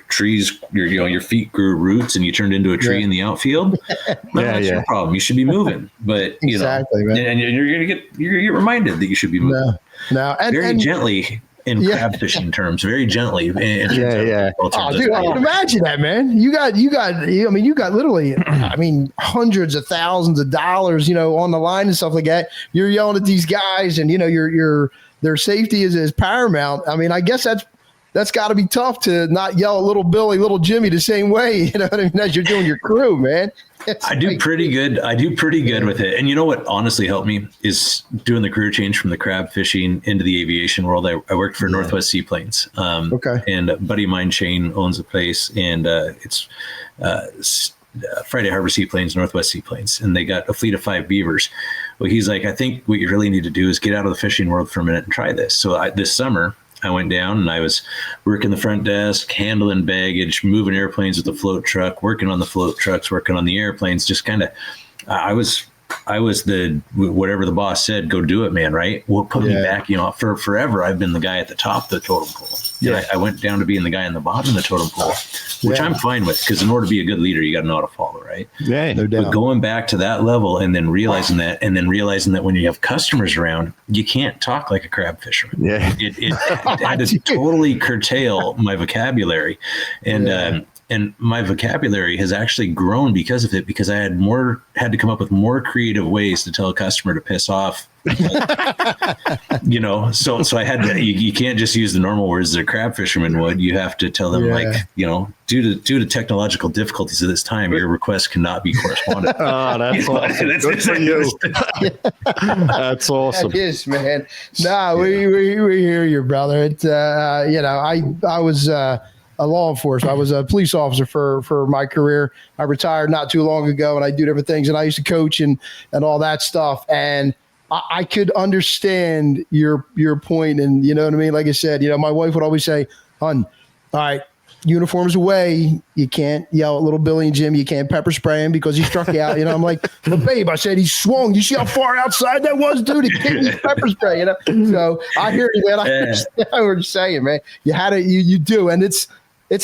feet grew roots and you turned into a tree in the outfield, that's your problem. You should be moving. But and you're going to get reminded that you should be moving. No, very gently. in crab fishing terms, very gently. Yeah. Oh, dude, I can imagine that, man. You got literally, hundreds of thousands of dollars, on the line and stuff like that. You're yelling at these guys, and their safety is paramount. I mean, I guess that's got to be tough to not yell at little Billy, little Jimmy the same way, as you're doing your crew, man. I do pretty good with it. And you know what honestly helped me is doing the career change from the crab fishing into the aviation world. I worked for Northwest Seaplanes. And a buddy of mine, Shane, owns a place, and it's Friday Harbor Seaplanes, Northwest Seaplanes, and they got a fleet of 5 beavers. Well, he's like, I think what you really need to do is get out of the fishing world for a minute and try this. So this summer, I went down and I was working the front desk, handling baggage, moving airplanes with the float truck, working on the float trucks, working on the airplanes, just kind of, I was the, whatever the boss said, go do it, man. Right. Well, put me back, for forever. I've been the guy at the top of the totem pole. Yeah. I went down to being the guy in the bottom of the totem pole, which I'm fine with, because in order to be a good leader, you got to know how to follow, right? Yeah, no doubt. But going back to that level and then realizing that when you have customers around, you can't talk like a crab fisherman. Yeah. It had to totally curtail my vocabulary. And my vocabulary has actually grown because of it, because I had to come up with more creative ways to tell a customer to piss off. So I had to, you can't just use the normal words that a crab fisherman would. You have to tell them due to technological difficulties of this time, your request cannot be corresponded. Oh, that's awesome. Good for you. That's awesome. That is, man. No, we hear you, brother. It's I was a law enforcement. I was a police officer for my career. I retired not too long ago, and I do different things, and I used to coach and all that stuff. And I could understand your point, and you know what I mean? Like I said, my wife would always say, "Hon, all right, uniforms away. You can't yell at little Billy and Jim. You can't pepper spray him because he struck you out." I'm like, "But babe," I said, "he swung. You see how far outside that was, dude? He gave me pepper spray." So I hear you, man. I understand what you're saying, man. You had it. You do, and it's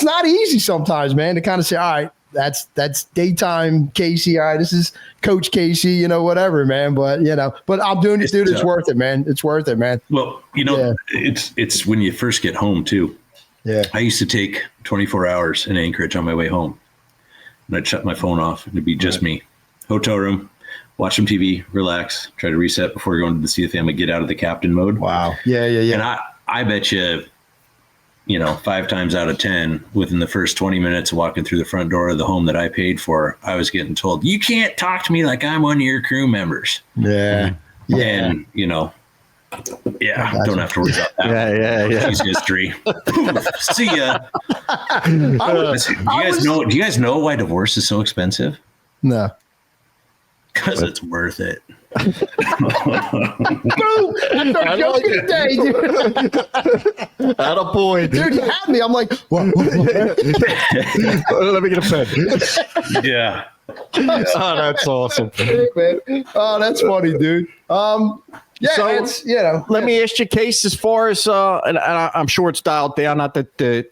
not easy sometimes, man, to kind of say, all right, that's daytime Casey. All right, this is Coach Casey, whatever, man. But, but I'm doing this, dude. It's worth it, man. It's worth it, man. Well, it's when you first get home too. Yeah. I used to take 24 hours in Anchorage on my way home, and I'd shut my phone off, and it'd be just me. Hotel room, watch some TV, relax, try to reset before going to the sea of family, get out of the captain mode. Wow. Yeah. And I bet you, 5 times out of 10, within the first 20 minutes of walking through the front door of the home that I paid for, I was getting told, "You can't talk to me like I'm one of your crew members." Yeah. And, don't have to worry about that. Yeah. She's history. See ya. Do you guys know why divorce is so expensive? No. Because it's worth it. Boom! That's our joke of the day, dude. At a point. Dude, you had me. I'm like, what? Let me get a pen. Yeah. Oh, that's awesome. Oh, that's funny, dude. Let me ask you, Case, as far as, and I'm sure it's dialed down, not that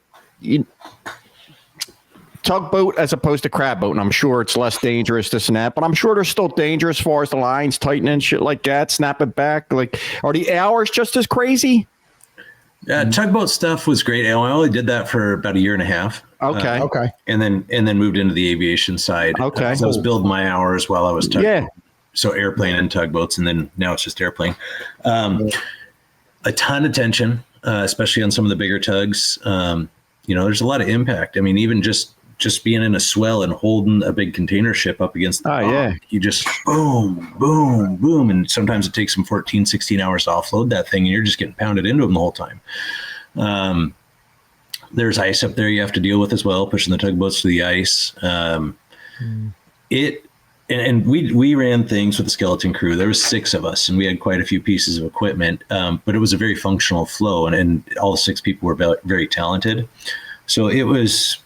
tugboat as opposed to crab boat, and I'm sure it's less dangerous, this and that, but I'm sure they're still dangerous as far as the lines tightening and shit like that, snap it back. Like, are the hours just as crazy? Tugboat stuff was great. I only did that for about a year and a half. Okay. And then moved into the aviation side. Okay. So I was building my hours while I was tugboat. Yeah. So airplane and tugboats, and then now it's just airplane. A ton of tension, especially on some of the bigger tugs. There's a lot of impact. I mean, even just being in a swell and holding a big container ship up against the bottom, you just boom, boom, boom. And sometimes it takes them 14, 16 hours to offload that thing, and you're just getting pounded into them the whole time. There's ice up there you have to deal with as well, pushing the tugboats to the ice. And we ran things with the skeleton crew. There was 6 of us, and we had quite a few pieces of equipment, but it was a very functional flow, and all the 6 people were very talented. So it was,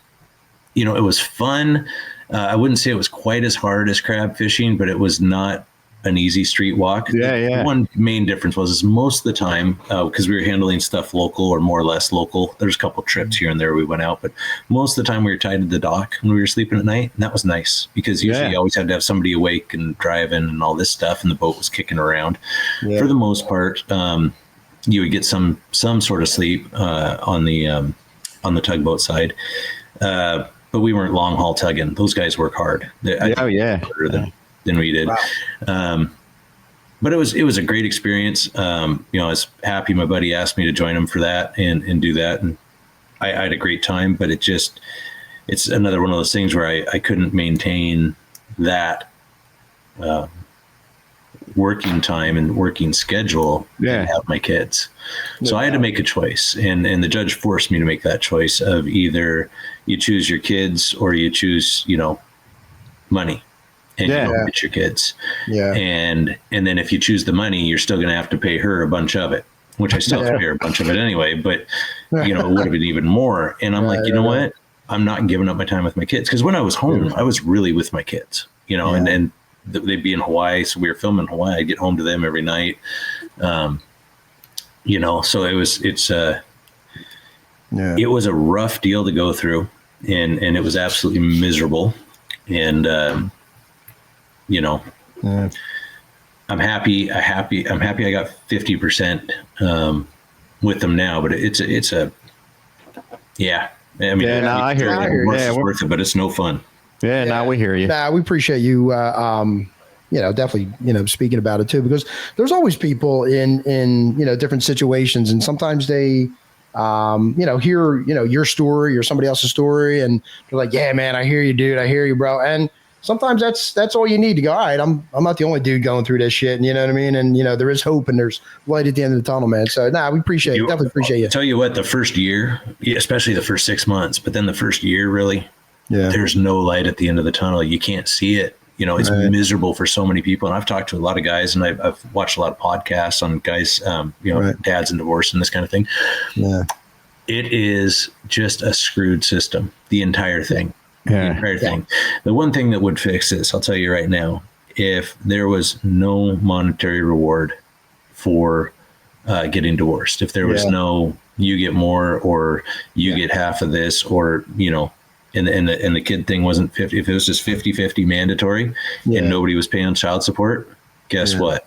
it was fun. I wouldn't say it was quite as hard as crab fishing, but it was not an easy street walk. Yeah. One main difference was most of the time, because we were handling stuff local or more or less local, there's a couple trips here and there we went out, but most of the time we were tied to the dock when we were sleeping at night. And that was nice because usually you always had to have somebody awake and driving and all this stuff, and the boat was kicking around. For the most part. you would get some sort of sleep on the tugboat side. But we weren't long haul tugging. Those guys work hard. Harder than we did. Wow. But it was a great experience. I was happy my buddy asked me to join him for that and do that. And I had a great time, but it's another one of those things where I couldn't maintain that working time and working schedule and have my kids. So I had to make a choice, and the judge forced me to make that choice of either you choose your kids or you choose, money, and you don't get your kids. Yeah. And then if you choose the money, you're still going to have to pay her a bunch of it, which I still have to pay her a bunch of it anyway, but it would have been even more. And I'm like, you know what? I'm not giving up my time with my kids. Cause when I was home, I was really with my kids, and they'd be in Hawaii. So we were filming in Hawaii. I'd get home to them every night. So it was a rough deal to go through, and it was absolutely miserable. And, I'm happy I got 50% with them now, but I mean, I hear you. It's worth it, but it's no fun. Yeah, now we hear you. Nah, we appreciate you, definitely, speaking about it too, because there's always people in different situations, and sometimes they, hear, your story or somebody else's story, and they're like, yeah, man, I hear you, dude. I hear you, bro. And sometimes that's all you need to go, all right, I'm not the only dude going through this shit. And you know what I mean? And, there is hope and there's light at the end of the tunnel, man. So we appreciate it. Definitely appreciate you. I'll tell you what, the first year, especially the first 6 months, but then the first year, really, there's no light at the end of the tunnel. You can't see it. It's miserable for so many people. And I've talked to a lot of guys, and I've watched a lot of podcasts on guys, dads and divorce and this kind of thing. Yeah. It is just a screwed system, the entire thing. The entire thing. The one thing that would fix this, I'll tell you right now, if there was no monetary reward for getting divorced, if there was no, you get more or you get half of this, or, and the kid thing wasn't 50, if it was just 50-50 mandatory and nobody was paying child support, guess what?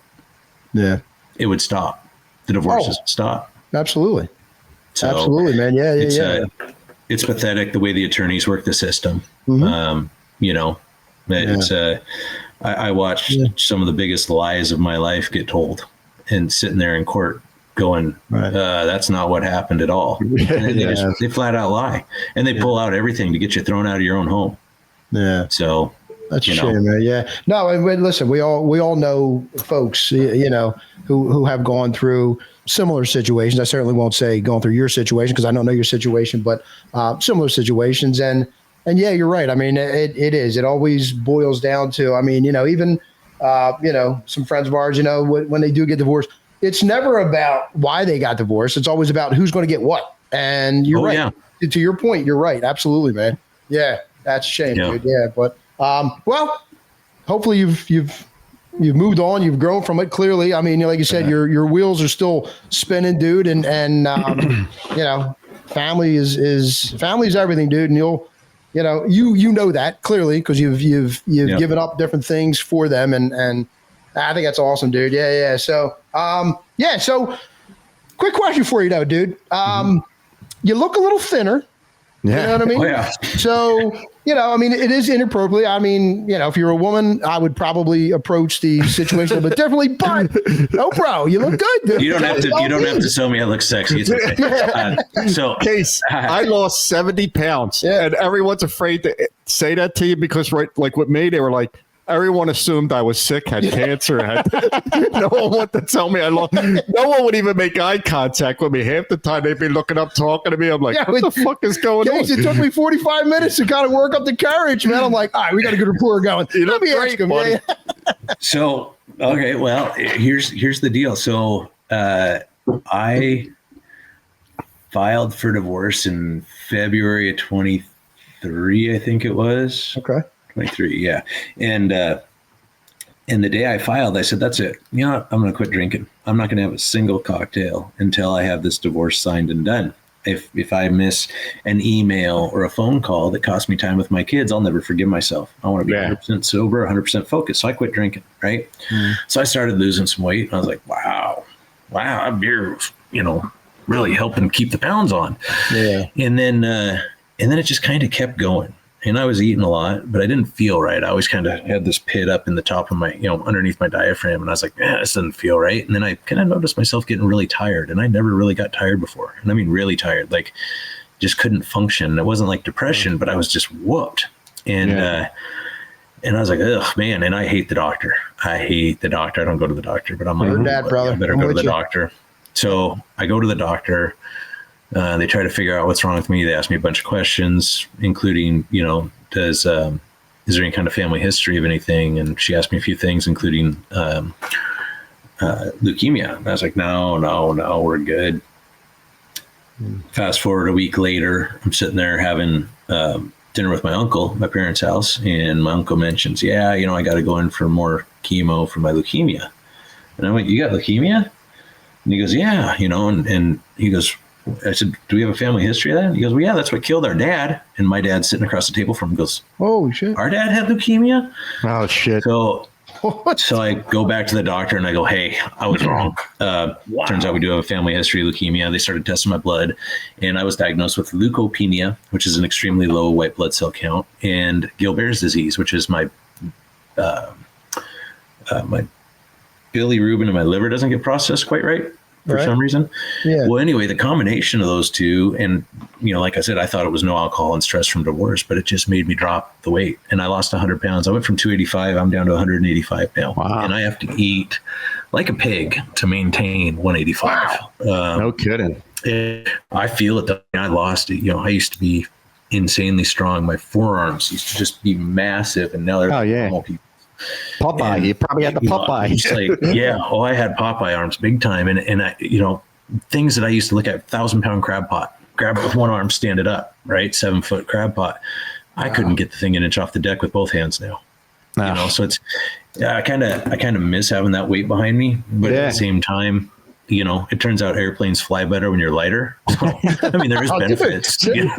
Yeah. It would stop. The divorces would stop. Absolutely. So absolutely, man. It's pathetic the way the attorneys work the system. Mm-hmm. I watched some of the biggest lies of my life get told, and sitting there in court going, that's not what happened at all. And they flat out lie, and they pull out everything to get you thrown out of your own home. Yeah. So that's a shame, man. Yeah. No, and listen, we all know folks, who have gone through similar situations. I certainly won't say going through your situation, because I don't know your situation, but similar situations. And yeah, you're right. I mean, it is. It always boils down to, I mean, even, some friends of ours, when they do get divorced, it's never about why they got divorced. It's always about who's going to get what. And you're right. Yeah. To your point, you're right. Absolutely, man. Yeah, that's a shame, dude. Yeah, but well, hopefully you've moved on. You've grown from it. Clearly, I mean, like you said, your wheels are still spinning, dude. And family is everything, dude. And you'll, you know that clearly, because you've given up different things for them, and I think that's awesome, dude. Yeah. So so quick question for you though, dude. You look a little thinner. Yeah. You know what I mean? Oh, yeah. So, I mean, it is inappropriate. I mean, if you're a woman, I would probably approach the situation a bit differently, but no, bro, you look good, dude. You don't have to tell me I look sexy. It's okay. Case, I lost 70 pounds, and everyone's afraid to say that to you, because like with me, they were like, everyone assumed I was sick, had cancer. No one wanted to tell me I lost. No one would even make eye contact with me. Half the time they'd be looking up, talking to me. I'm like, what the fuck is going on? It took me 45 minutes to kind of work up the courage, man. I'm like, all right, we got a good rapport going. Let me ask him. Buddy. So, okay, well, here's the deal. So I filed for divorce in February of 23, I think it was. Okay. 23, yeah. And the day I filed, I said, that's it. I'm going to quit drinking. I'm not going to have a single cocktail until I have this divorce signed and done. If I miss an email or a phone call that costs me time with my kids, I'll never forgive myself. I want to be 100% sober, 100% focused. So I quit drinking, right? So I started losing some weight, and I was like, wow, that beer really helping keep the pounds on. Yeah. And then it just kind of kept going. And I was eating a lot, but I didn't feel right. I always kind of had this pit up in the top of my, underneath my diaphragm. And I was like, this doesn't feel right. And then I kind of noticed myself getting really tired. And I never really got tired before. And I mean, really tired, like just couldn't function. It wasn't like depression, but I was just whooped. And I was like, ugh, man. And I hate the doctor. I don't go to the doctor, but I'm like, brother. I better go to the doctor. So I go to the doctor. They try to figure out what's wrong with me. They ask me a bunch of questions, including, is there any kind of family history of anything? And she asked me a few things, including leukemia. And I was like, no, we're good. Fast forward a week later, I'm sitting there having dinner with my uncle at my parents' house, and my uncle mentions, I got to go in for more chemo for my leukemia. And I went, you got leukemia? And he goes, yeah, and he goes, I said, do we have a family history of that? And he goes, well, yeah, that's what killed our dad. And my dad's sitting across the table from him goes, holy shit. Our dad had leukemia? Oh, shit. So I go back to the doctor and I go, hey, I was wrong. Turns out we do have a family history of leukemia. They started testing my blood, and I was diagnosed with leukopenia, which is an extremely low white blood cell count, and Gilbert's disease, which is my bilirubin in my liver doesn't get processed quite right. For some reason. Yeah. Well, anyway, the combination of those two, and like I said, I thought it was no alcohol and stress from divorce, but it just made me drop the weight, and I lost 100 pounds. I went from 285, I'm down to 185 now. Wow. And I have to eat like a pig to maintain 185. Wow. No kidding. I feel it. I lost it. I used to be insanely strong. My forearms used to just be massive, and now they're normal people. Popeye, you probably had the Popeye. I had Popeye arms big time, and I, things that I used to look at, 1,000-pound crab pot, grab it with one arm, stand it up, right, 7-foot crab pot. I couldn't get the thing an inch off the deck with both hands now. So it's I kind of miss having that weight behind me, but at the same time, it turns out airplanes fly better when you're lighter. So, I mean, there is benefits.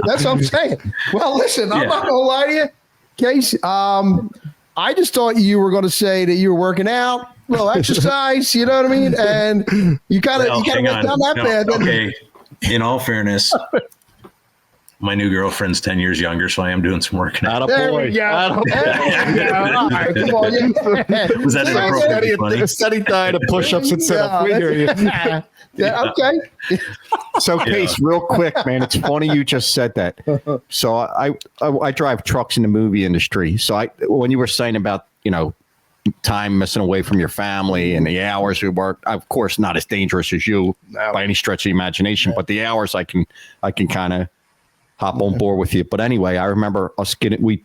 That's what I'm saying. Well, listen, I'm not gonna lie to you, Casey. I just thought you were going to say that you were working out, little exercise, you know what I mean? And you kind of went down that path. Okay. In all fairness, my new girlfriend's 10 years younger, so I am doing some working out. There we go. All right, come on. Was that inappropriate? Steady diet of push-ups and sit-ups. We hear you. Okay. So, Case, real quick, man, it's funny you just said that. So I drive trucks in the movie industry. So when you were saying about, time missing away from your family and the hours we work, of course, not as dangerous as you by any stretch of the imagination, but the hours I can kind of hop on board with you. But anyway, I remember us we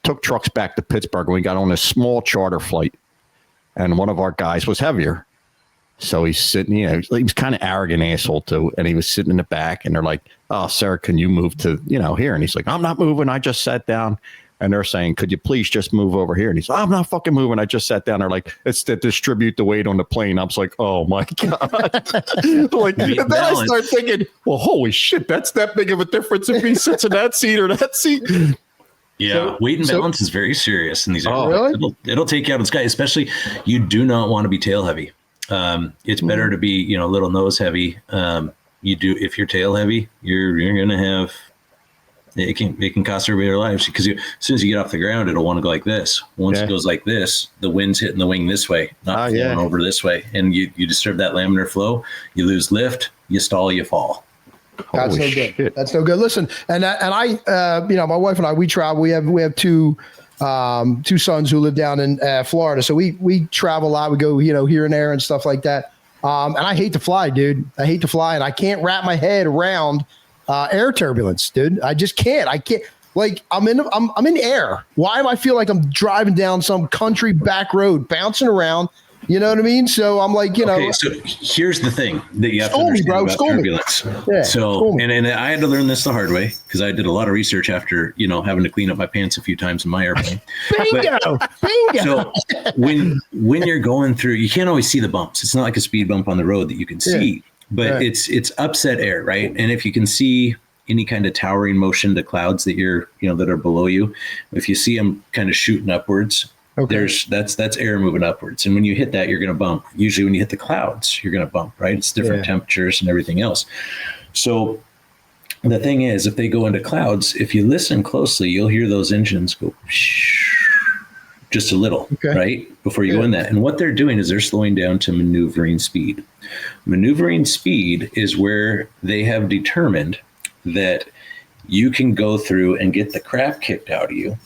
took trucks back to Pittsburgh, and we got on a small charter flight, and one of our guys was heavier. So he's sitting, he was kind of arrogant asshole too. And he was sitting in the back, and they're like, oh, sir, can you move to, here? And he's like, I'm not moving. I just sat down. And they're saying, could you please just move over here? And he's like, I'm not fucking moving. I just sat down. They're like, it's to distribute the weight on the plane. I was like, oh my God. And then I start thinking, well, holy shit, that's that big of a difference if he sits in that seat or that seat. Yeah, weight and balance is very serious in these areas. Really? It'll take you out of the sky, especially you do not want to be tail heavy. It's better to be, little nose heavy. If you're tail heavy, you're going to have, it can cost everybody their lives, because as soon as you get off the ground, it'll want to go like this. Once it goes like this, the wind's hitting the wing this way, not flowing over this way. And you disturb that laminar flow, you lose lift, you stall, you fall. That's no good. That's no good. Listen, and I, my wife and I, we travel. We have two sons who live down in Florida, so we travel a lot. We go, here and there and stuff like that. And I hate to fly, dude. I hate to fly, and I can't wrap my head around air turbulence, dude. I just can't. I can't. Like I'm in air. Why do I feel like I'm driving down some country back road, bouncing around? You know what I mean? So I'm like, Okay, so here's the thing that you have to understand about turbulence. Yeah, so, and I had to learn this the hard way, because I did a lot of research after, having to clean up my pants a few times in my airplane. Bingo! So when you're going through, you can't always see the bumps. It's not like a speed bump on the road that you can see, but it's upset air, right? And if you can see any kind of towering motion to clouds that that are below you, if you see them kind of shooting upwards, Okay. That's air moving upwards. And when you hit that, you're going to bump. Usually when you hit the clouds, you're going to bump, right? It's different temperatures and everything else. So the thing is, if they go into clouds, if you listen closely, you'll hear those engines go just a little, right? Before you go in that. And what they're doing is they're slowing down to maneuvering speed. Maneuvering speed is where they have determined that you can go through and get the crap kicked out of you,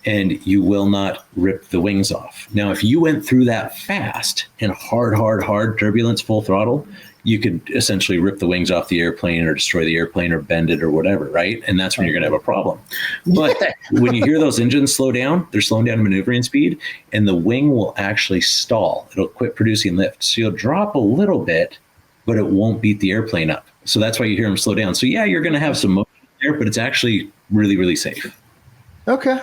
and you will not rip the wings off. Now, if you went through that fast and hard turbulence, full throttle, you could essentially rip the wings off the airplane or destroy the airplane or bend it or whatever, right? And that's when you're going to have a problem. But when you hear those engines slow down, they're slowing down maneuvering speed, and the wing will actually stall. It'll quit producing lift. So you'll drop a little bit, but it won't beat the airplane up. So that's why you hear them slow down. So yeah, you're going to have some motion there, but it's actually really, really safe. Okay.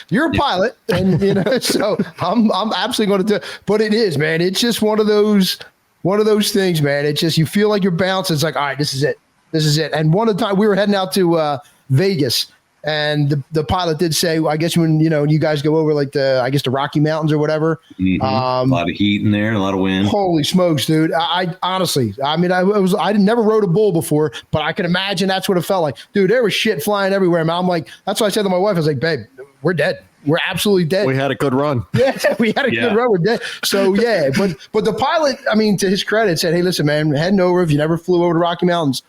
You're a pilot, and so I'm absolutely going to do, but it is, man. It's just one of those things, man. It's just, you feel like you're bouncing. It's like, all right, this is it. And one of the time we were heading out to Vegas, and the pilot did say, I guess when, you guys go over like the Rocky Mountains or whatever, a lot of heat in there, a lot of wind. Holy smokes, dude. I honestly, I never rode a bull before, but I can imagine that's what it felt like. Dude, there was shit flying everywhere. Man, I'm like, that's what I said to my wife. I was like, babe, we're dead. We're absolutely dead. We had a good run. Yeah, we had a good run. We're dead. So yeah, but the pilot, to his credit, said, hey, listen, man, heading over, if you never flew over the Rocky Mountains,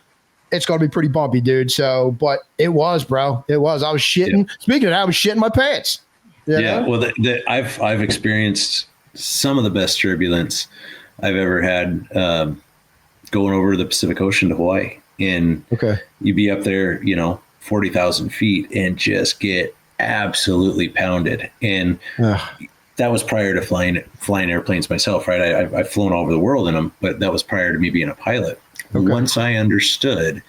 it's going to be pretty bumpy, dude. So, but it was, bro. It was. I was shitting. Yeah. Speaking of that, I was shitting my pants. Well, I've experienced some of the best turbulence I've ever had going over the Pacific Ocean to Hawaii. And you'd be up there, 40,000 feet and just get absolutely pounded. And that was prior to flying airplanes myself, right? I've flown all over the world in them, but that was prior to me being a pilot. Once I understood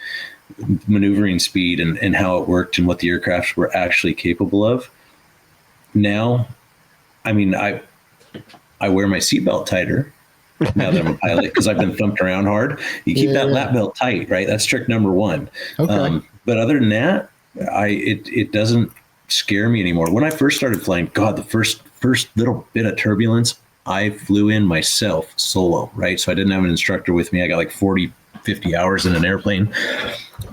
maneuvering speed and how it worked and what the aircrafts were actually capable of, now, I wear my seatbelt tighter now that I'm a pilot, because I've been thumped around hard. You keep that lap belt tight, right? That's trick number one. But other than that, it doesn't scare me anymore. When I first started flying, God, the first little bit of turbulence, I flew in myself solo, right? So I didn't have an instructor with me. I got like 50 hours in an airplane,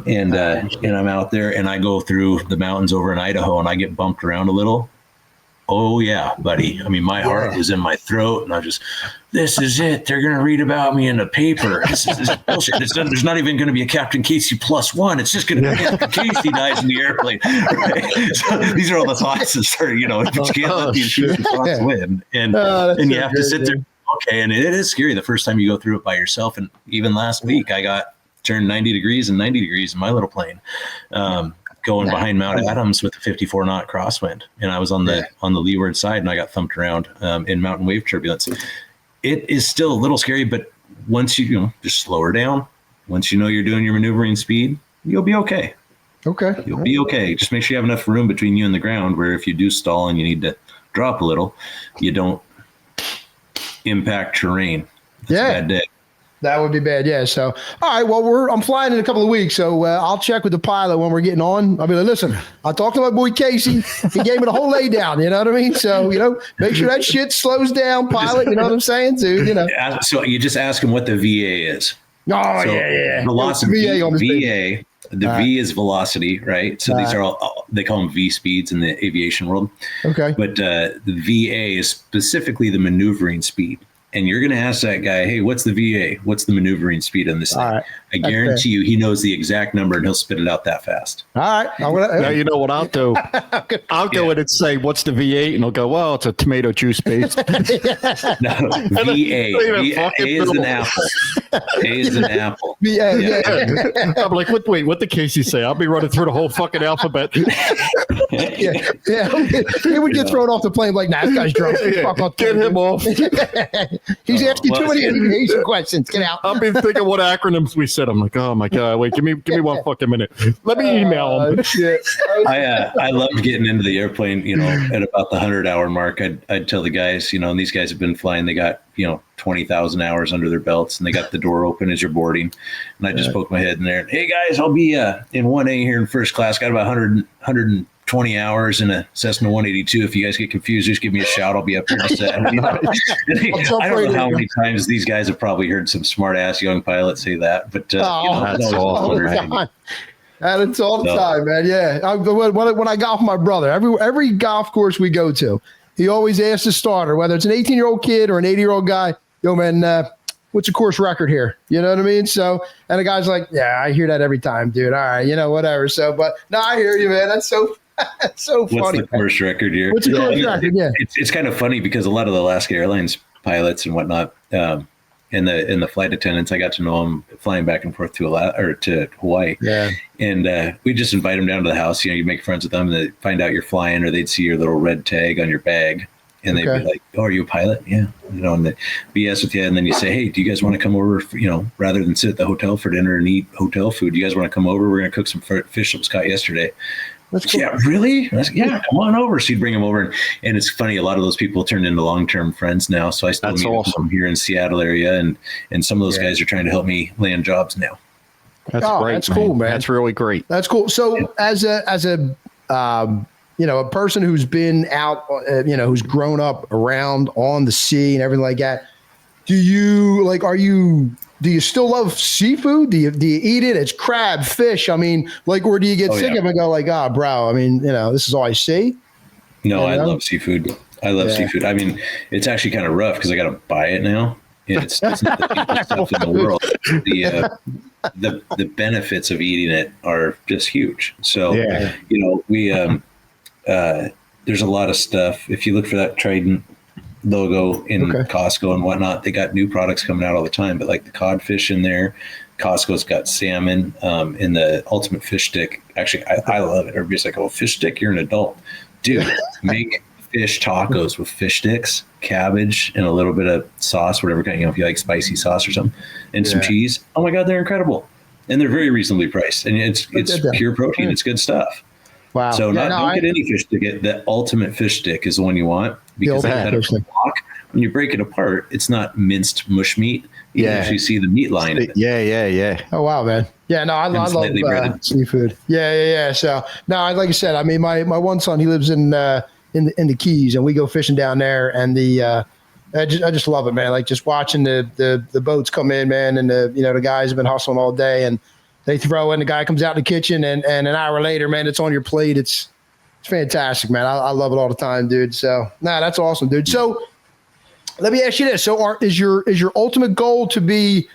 and I'm out there and I go through the mountains over in Idaho and I get bumped around a little. Oh yeah, buddy. My heart was in my throat, and I just, this is it. They're going to read about me in the paper. This is bullshit. There's not even going to be a Captain Casey +1. It's just going to be Captain Casey dies in the airplane. Right? So these are all the thoughts that start, but you can't let the intrusive thoughts win. And you have to sit there. Okay. And it is scary the first time you go through it by yourself. And even last week, I got turned 90 degrees and 90 degrees in my little plane. Going behind Mount Adams with a 54 knot crosswind, and I was on the leeward side, and I got thumped around in mountain wave turbulence. It is still a little scary, but once you just slow her down, once you know you're doing your maneuvering speed, you'll be okay. You'll be okay. Just make sure you have enough room between you and the ground, where if you do stall and you need to drop a little, you don't impact terrain. It's a bad day. That would be bad, yeah. So, all right, well, I'm flying in a couple of weeks, so I'll check with the pilot when we're getting on. I'll be like, listen, I talked to my boy Casey. He gave me the whole lay down, you know what I mean? So, make sure that shit slows down, pilot, you know what I'm saying, dude? So you just ask him what the VA is. Oh, so yeah. Velocity, VA. The V is velocity, right? So these are all, they call them V speeds in the aviation world. Okay. But the VA is specifically the maneuvering speed. And you're going to ask that guy, hey, what's the VA? What's the maneuvering speed on this thing? Right. I guarantee you he knows the exact number, and he'll spit it out that fast. All right. Now you know what I'll do. I'll go in and say, what's the V8? And he'll go, well, it's a tomato juice paste. No, VA. A is an apple. A is an apple. Yeah. I'm like, wait, what did Casey say? I'll be running through the whole fucking alphabet. Yeah. He would get thrown off the plane like, nah, this guy's drunk. Get him off. He's asking too many aviation questions. Get out. I've been thinking what acronyms we said. I'm like, oh my God, wait, give me one fucking minute. Let me email him. I loved getting into the airplane, at about the 100-hour mark. I'd tell the guys, and these guys have been flying, they got, 20,000 hours under their belts, and they got the door open as you're boarding. And I just poke my head in there. Hey guys, I'll be in 1A here in first class. Got about 100 20 hours in a Cessna 182. If you guys get confused, just give me a shout. I'll be up here in a set. I don't know how many times these guys have probably heard some smart ass young pilot say that, but that's awesome. And it's all the time, man. Yeah. When I golf with my brother, every golf course we go to, he always asks the starter, whether it's an 18-year-old kid or an 80-year-old guy, yo, man, what's the course record here? You know what I mean? So, and the guy's like, yeah, I hear that every time, dude. All right, whatever. So, but no, I hear you, man. That's so funny. What's the course record here? What's the course record? Yeah. It's kind of funny because a lot of the Alaska Airlines pilots and whatnot, and the flight attendants, I got to know them flying back and forth to Hawaii. Yeah. And we just invite them down to the house. You make friends with them, and they find out you're flying, or they'd see your little red tag on your bag. And they'd be like, "Oh, are you a pilot?" Yeah, and they BS with you, and then you say, "Hey, do you guys want to come over? Rather than sit at the hotel for dinner and eat hotel food, do you guys want to come over? We're gonna cook some fish that was caught yesterday." That's cool. Yeah, really? Yeah, come on over. So you'd bring them over, and it's funny. A lot of those people turned into long-term friends now. So I still meet them here in Seattle area, and some of those guys are trying to help me land jobs now. That's great. That's cool, man. That's really great. That's cool. So as a a person who's been out, who's grown up around on the sea and everything like that, do you still love seafood? Do you eat it? It's crab, fish. I mean, or do you get sick of it and go bro, I mean, this is all I see? No, I love seafood. I love seafood. I mean, it's actually kind of rough because I got to buy it now. It's not the cheapest stuff in the world. The benefits of eating it are just huge. So, we there's a lot of stuff. If you look for that Trident logo in Costco and whatnot, they got new products coming out all the time. But like the codfish in there, Costco's got salmon in the Ultimate Fish Stick. Actually, I love it. Everybody's like, "Oh, fish stick? You're an adult, dude." Make fish tacos with fish sticks, cabbage, and a little bit of sauce, whatever kind. If you like spicy sauce or something, and some cheese. Oh my God, they're incredible, and they're very reasonably priced, and it's pure protein. It's good stuff. Wow. So don't get any fish stick. The Ultimate Fish Stick is the one you want because when you break it apart, it's not minced mush meat. You actually see the meat line in it. Yeah. Oh, wow, man. Yeah, no, I love seafood. Yeah. So, no, like I said, I mean, my one son, he lives in the Keys, and we go fishing down there, and I just love it, man. Like just watching the boats come in, man, and the guys have been hustling all day, and they throw in, the guy comes out in the kitchen, and an hour later, man, it's on your plate. It's fantastic, man. I love it all the time, dude. So, that's awesome, dude. So, let me ask you this. So, is your ultimate goal to be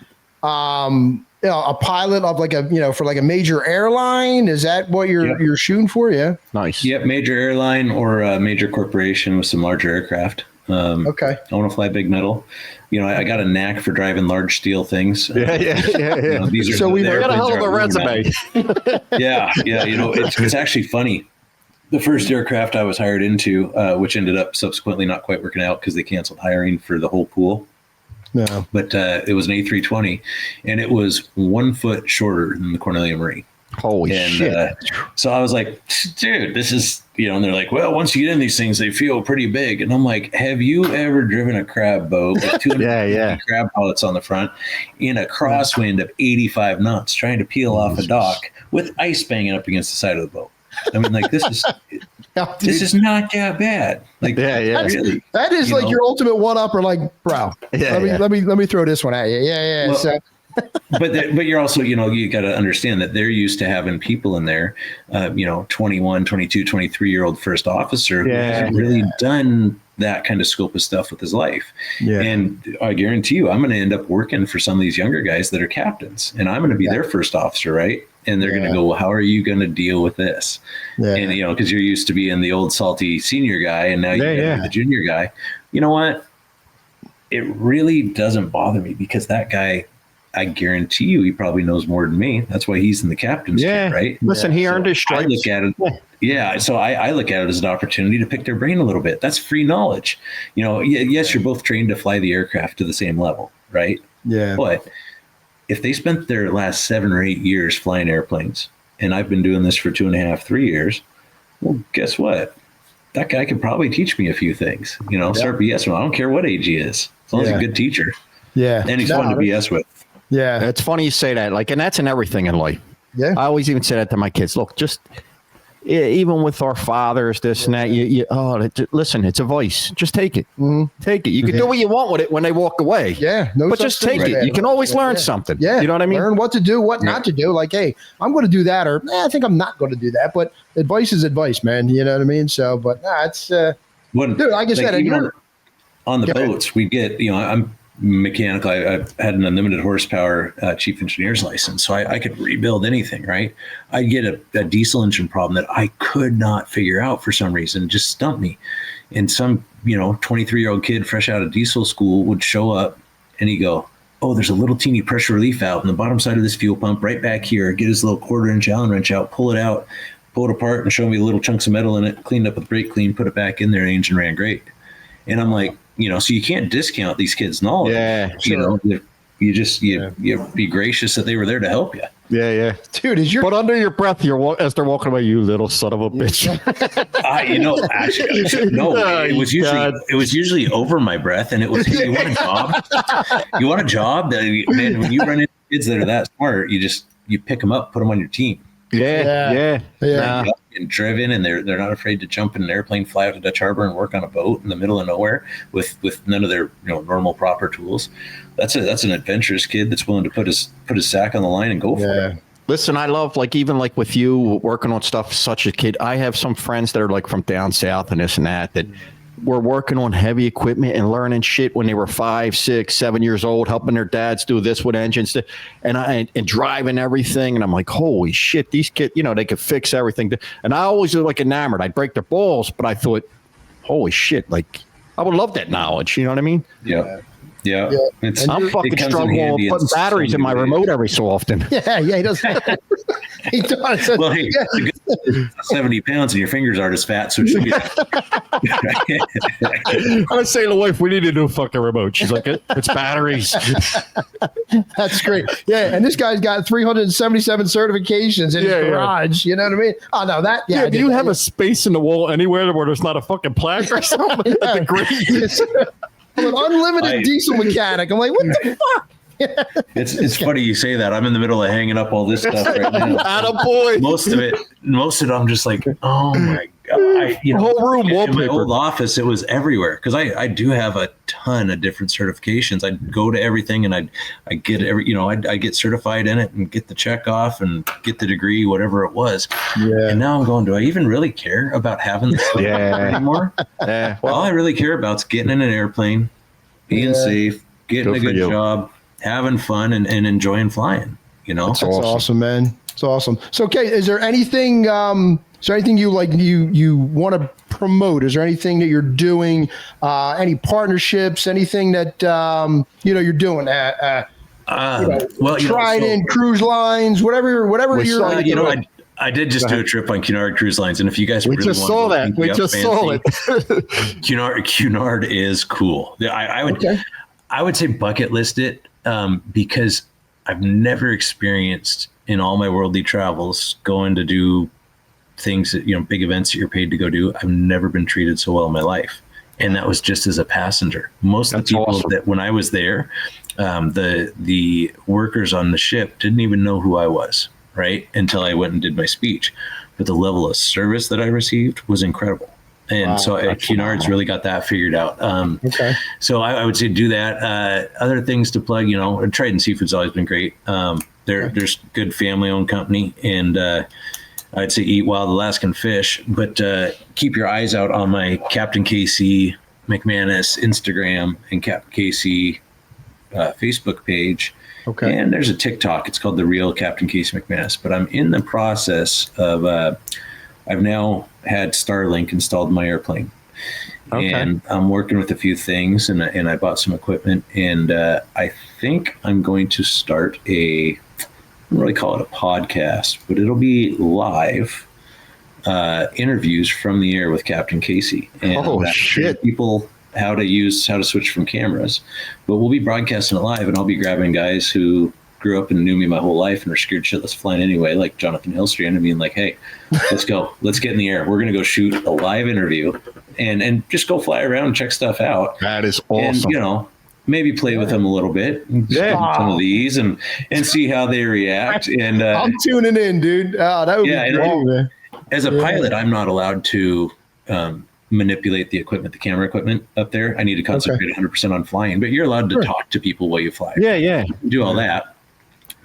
a pilot of for like a major airline? Is that what you're shooting for? Yeah. Nice. Yep. Major airline or a major corporation with some larger aircraft. I want to fly big metal. I got a knack for driving large steel things. Yeah. These are so we got a hell of a resume. Yeah. It's actually funny. The first aircraft I was hired into, which ended up subsequently not quite working out because they canceled hiring for the whole pool. No. But it was an A320, and it was 1 foot shorter than the Cornelia Marie. Holy shit. So I was like, dude, this is, and they're like, well, once you get in these things, they feel pretty big. And I'm like, have you ever driven a crab boat with 250 crab pellets on the front in a crosswind of 85 knots trying to peel off a dock with ice banging up against the side of the boat? I mean, like, this is not that bad. Like, really, that is like your ultimate one-upper. Like, bro, let me throw this one at you. Yeah. Well, so. but you're also, you got to understand that they're used to having people in there, 21, 22, 23-year-old first officer who hasn't really done that kind of scope of stuff with his life. Yeah. And I guarantee you, I'm going to end up working for some of these younger guys that are captains, and I'm going to be their first officer, right? And they're going to go, well, how are you going to deal with this? Yeah. And, because you're used to being the old salty senior guy, and now you're the junior guy. You know what? It really doesn't bother me because that guy, I guarantee you, he probably knows more than me. That's why he's in the captain's chair, right? Listen, he earned his stripes. I look at it. So I look at it as an opportunity to pick their brain a little bit. That's free knowledge. Yes, you're both trained to fly the aircraft to the same level, right? Yeah. But if they spent their last 7 or 8 years flying airplanes, and I've been doing this for 2.5, 3 years, well, guess what? That guy could probably teach me a few things. Start BS with. I don't care what age he is, as long as he's a good teacher. Yeah. And he's fun to BS with. Yeah. It's funny you say that. And that's in everything in life. Yeah. I always even say that to my kids. Look, just even with our fathers, this and that, listen, it's a vice. Just take it. Take it. You can do what you want with it when they walk away. Yeah. But just take it. You can always learn something. Yeah. You know what I mean? Learn what to do, what not to do. Like, hey, I'm going to do that, or I think I'm not going to do that. But advice is advice, man. You know what I mean? So, but it's, dude, like I said, on the boats, we get, I'm mechanical. I've had an unlimited horsepower chief engineer's license, so I could rebuild anything, right? I'd get a diesel engine problem that I could not figure out for some reason. It just stumped me. And some, 23-year-old kid fresh out of diesel school would show up and he'd go, oh, there's a little teeny pressure relief valve on the bottom side of this fuel pump right back here. Get his little 1/4-inch Allen wrench out, pull it out, pull it apart, and show me little chunks of metal in it, cleaned up with brake clean, put it back in there, and the engine ran great. And I'm like, so you can't discount these kids' knowledge. Yeah, sure. You be gracious that they were there to help you. Yeah. Dude, but under your breath, as they're walking away, you little son of a bitch. Actually, no, it was usually over my breath, and it was, you want a job? You want a job? Man, when you run into kids that are that smart, you pick them up, put them on your team. Yeah. And driven, and they're not afraid to jump in an airplane, fly out to Dutch Harbor, and work on a boat in the middle of nowhere with none of their normal proper tools. That's an adventurous kid that's willing to put his sack on the line and go for it. Listen, I love even with you working on stuff such a kid. I have some friends that are like from down south and this and that were working on heavy equipment and learning shit when they were 5, 6, 7 years old, helping their dads do this with engines and driving everything. And I'm like, holy shit, these kids, they could fix everything. And I always was like enamored. I'd break their balls, but I thought, holy shit, like I would love that knowledge. You know what I mean? Yeah. I'm fucking struggling putting batteries in my remote every so often. Yeah, he does. He does. Well, hey, 70 pounds and your fingers aren't as fat, so it should be. I was saying to the wife, we need a new fucking remote. She's like, it's batteries. That's great. Yeah, and this guy's got 377 certifications in his garage. You know what I mean? Oh, no, that. Yeah, do you have a space in the wall anywhere where there's not a fucking plaque or something? That's great. I'm an unlimited diesel mechanic. I'm like, what the fuck? It's funny you say that. I'm in the middle of hanging up all this stuff right now. Attaboy. Most of it, I'm just like, oh my god. Whole room wallpaper. In my old office, it was everywhere because I do have a ton of different certifications. I'd go to everything and I get I get certified in it and get the check off and get the degree, whatever it was. Yeah. And now I'm going, do I even really care about having this anymore? Yeah. Well, all I really care about is getting in an airplane, being safe, getting a good job, having fun, and enjoying flying. That's awesome, man. It's awesome. So, okay, is there anything? Is there anything you want to promote? Is there anything that you're doing? Any partnerships? Anything that you're doing? Trident Cruise Lines, whatever you're. Doing. I did just do a trip on Cunard Cruise Lines, and if you guys we just saw it. Cunard is cool. I would say bucket list it because I've never experienced in all my worldly travels going to do things that, big events that you're paid to go do. I've never been treated so well in my life. And that was just as a passenger. Most of the people that when I was there, the workers on the ship didn't even know who I was, right? Until I went and did my speech. But the level of service that I received was incredible. And Cunard's really got that figured out. So I would say do that. Other things to plug, Trident Seafood's always been great. There's good family-owned company, and I'd say eat wild Alaskan fish. But keep your eyes out on my Captain Casey McManus Instagram and Captain Casey Facebook page. Okay. And there's a TikTok. It's called The Real Captain Casey McManus. But I'm in the process of I've now had Starlink installed in my airplane. Okay. And I'm working with a few things, and I bought some equipment, and I think I'm going to start I don't really call it a podcast, but it'll be live interviews from the air with Captain Casey. And shit! People how to switch from cameras, but we'll be broadcasting it live, and I'll be grabbing guys who grew up and knew me my whole life and are scared shitless flying anyway, like Jonathan Hillstrand, and being like, hey, let's go. Let's get in the air. We're going to go shoot a live interview and just go fly around and check stuff out. That is awesome. And, maybe play with them a little bit. Some of these and see how they react. And I'm tuning in, dude. That would be cool, man. as a pilot, I'm not allowed to manipulate the camera equipment up there. I need to concentrate 100% on flying, but you're allowed to talk to people while you fly. Yeah. You can do all that,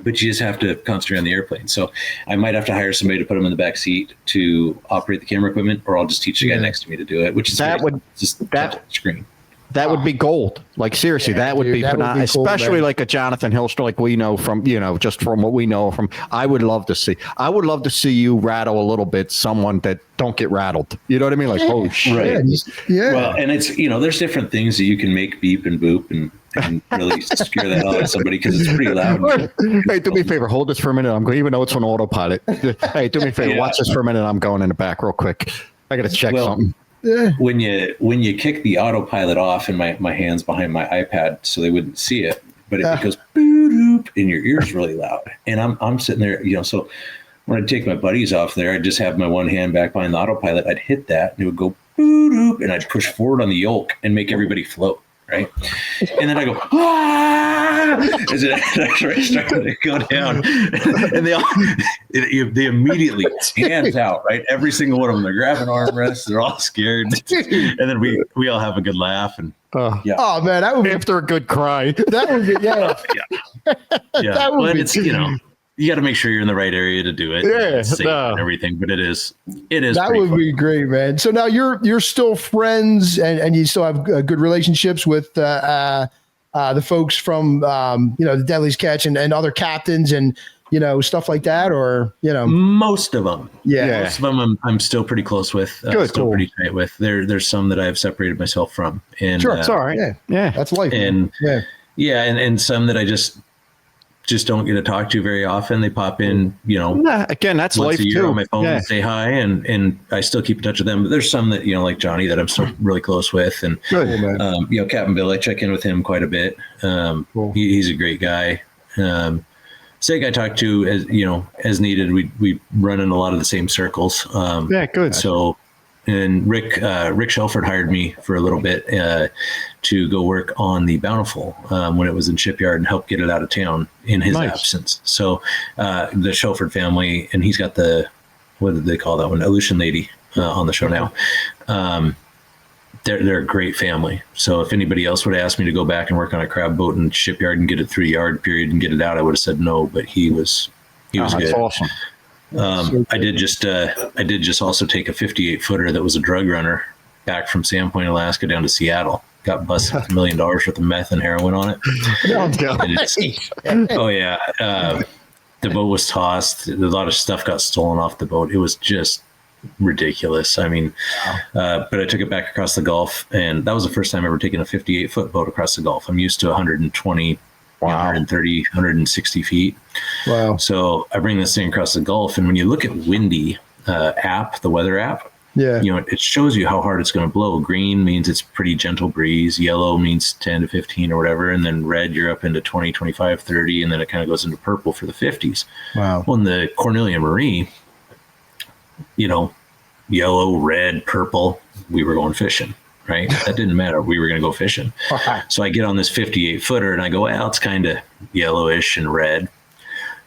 but you just have to concentrate on the airplane. So I might have to hire somebody to put them in the back seat to operate the camera equipment, or I'll just teach the guy next to me to do it, which is that screen. That would be gold. Like seriously, that would be phenomenal. Especially like a Jonathan Hillster, like we know from, just from what we know from. I would love to see you rattle a little bit someone that don't get rattled. You know what I mean? Like, oh shit. Yeah. Well, and it's, there's different things that you can make beep and boop and really scare that out of somebody because it's pretty loud. Hey, do me a favor. Hold this for a minute. I'm going, even though it's on autopilot. Hey, do me a favor. Watch this for a minute. I'm going in the back real quick. I got to check something. When you kick the autopilot off, and my hand's behind my iPad so they wouldn't see it, but it goes boop and your ear's really loud. And I'm sitting there, so when I'd take my buddies off there, I'd just have my one hand back behind the autopilot. I'd hit that and it would go boop, and I'd push forward on the yoke and make everybody float. Right. And then I go, as it started to go down, and they immediately hands out, right? Every single one of them, they're grabbing armrests, they're all scared. And then we all have a good laugh. And oh man, that would be after a good cry. That would be, That would but it's, you got to make sure you're in the right area to do it. Yeah, safe and everything, but it is. That would be great, man. So now you're still friends, and you still have good relationships with the folks from the Deadliest Catch and other captains and stuff like that, or most of them. Yeah, most of them I'm still pretty close with. Still pretty tight with. There's some that I've separated myself from. And sure, it's all right. Yeah, that's life. And and some that I just don't get to talk to very often. They pop in, again, that's once life a year too. on my phone and say hi, and I still keep in touch with them. But there's some that, like Johnny, that I'm still really close with. And, Captain Bill, I check in with him quite a bit. He's a great guy. Sig I talk to as needed. We run in a lot of the same circles. Good. So, and Rick Shelford hired me for a little bit to go work on the Bountiful when it was in shipyard and help get it out of town in his absence. So the Shelford family, and he's got what did they call that one? Aleutian Lady on the show now. They're a great family. So if anybody else would have asked me to go back and work on a crab boat in shipyard and get it through yard period and get it out, I would have said no, but he was good. That's awesome. I did just also take a 58 footer that was a drug runner back from Sandpoint, Alaska down to Seattle. Got busted with $1 million worth of meth and heroin on it. The boat was tossed. A lot of stuff got stolen off the boat. It was just ridiculous. I mean, but I took it back across the Gulf, and that was the first time ever taking a 58-foot boat across the Gulf. I'm used to 120, 130, 160 feet. Wow. So I bring this thing across the Gulf, and when you look at Windy app, the weather app, it shows you how hard it's going to blow. Green means it's pretty gentle breeze. Yellow means 10 to 15 or whatever. And then red, you're up into 20, 25, 30. And then it kind of goes into purple for the 50s. Wow. Well, in the Cornelia Marie, yellow, red, purple, we were going fishing, right? That didn't matter. We were going to go fishing. So I get on this 58 footer and I go, well, it's kind of yellowish and red.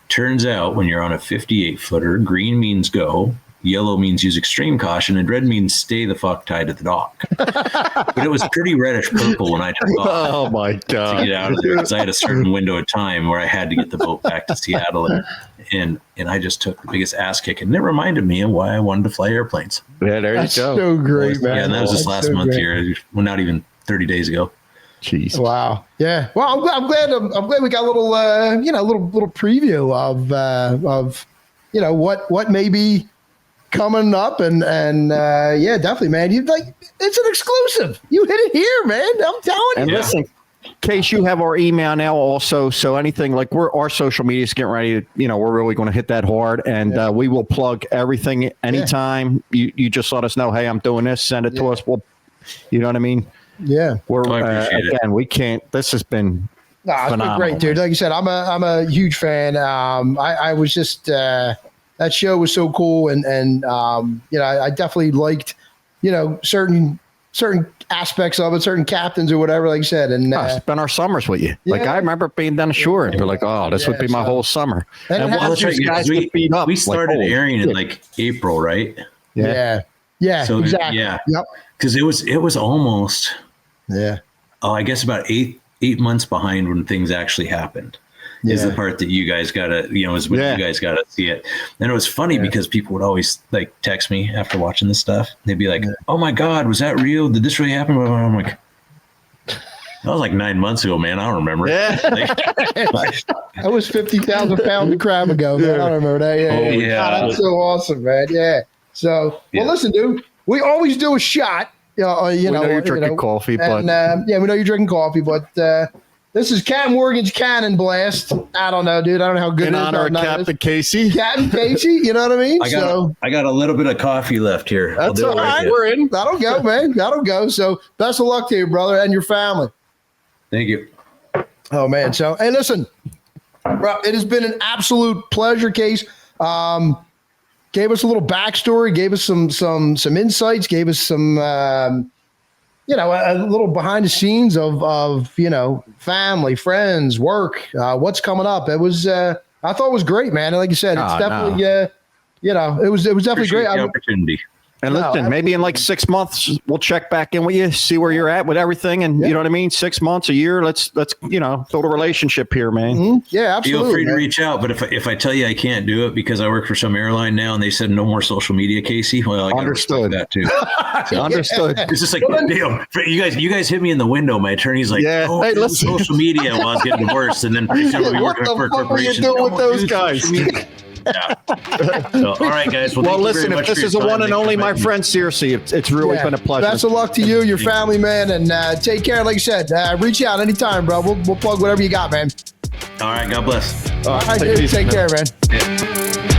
Turns out when you're on a 58 footer, green means go. Yellow means use extreme caution, and red means stay the fuck tied at the dock. But it was pretty reddish purple when I took off. Oh my god! To get out of there, because I had a certain window of time where I had to get the boat back to Seattle, and I just took the biggest ass kick, and it reminded me of why I wanted to fly airplanes. Yeah, there That's you go. So great, man. Yeah, and that was just last month here. Well, not even 30 days ago. Jeez. Wow. Yeah. Well, I'm glad we got a little little preview of what may be coming up, and definitely, man. It's an exclusive. You hit it here, man. I'm telling you. And listen, Case, you have our email now also. So anything like our social media is getting ready to, we're really going to hit that hard, and we will plug everything anytime. You just let us know, hey, I'm doing this. Send it to us. We'll, you know what I mean? Yeah. I appreciate it. We can't. This has been. It's been great, dude. Like you said, I'm a huge fan. I was just that show was so cool, and I definitely liked certain aspects of it, certain captains or whatever, like you said. And spend our summers with you. Like I remember being down ashore and you're like, oh, this would be my whole summer. And that's right. We started airing in like April, right? Yeah. So, exactly. Yeah. Yep. Because it was almost I guess about eight months behind when things actually happened. Is the part that you guys gotta, is when you guys gotta see it. And it was funny because people would always like text me after watching this stuff. They'd be like, "Oh my God, was that real? Did this really happen?" I'm like, "That was like 9 months ago, man. I don't remember." Yeah, that was 50,000 pounds of crab ago, man. I don't remember that. Yeah, that's so awesome, man. Yeah. So, well, listen, dude, we always do a shot. We know you're drinking coffee, but we know you're drinking coffee, but. This is Captain Morgan's Cannon Blast. I don't know, dude. I don't know how good in honor of Captain Casey. Captain Casey, you know what I mean? I got a little bit of coffee left here. That's all right. We're in. That'll go, man. That'll go. So best of luck to you, brother, and your family. Thank you. Oh, man. So, hey, listen, bro, it has been an absolute pleasure, Case. Gave us a little backstory, gave us some insights, gave us some a little behind the scenes of family, friends, work, what's coming up. It was, I thought it was great, man. Like you said, it's definitely, it was definitely Appreciate great. The opportunity. And listen, maybe in like 6 months, we'll check back in with you, see where you're at with everything. And you know what I mean? 6 months, a year, let's build a relationship here, man. Mm-hmm. Yeah, absolutely. Feel free to reach out. But if I tell you I can't do it because I work for some airline now and they said no more social media, Casey, well, I understood that too. So, understood. It's just like, you guys hit me in the window. My attorney's like, hey, listen, social media while I was getting divorced. And then pretty soon we working for corporations. What are you doing with those guys? Yeah. So, all right, guys. Well listen, if this is a one and only, my friend, seriously, it's really been a pleasure. Best of luck to you, your family, man, and take care. Like you said, reach out anytime, bro. We'll plug whatever you got, man. All right. God bless. All right, dude. Take care, man. Yeah.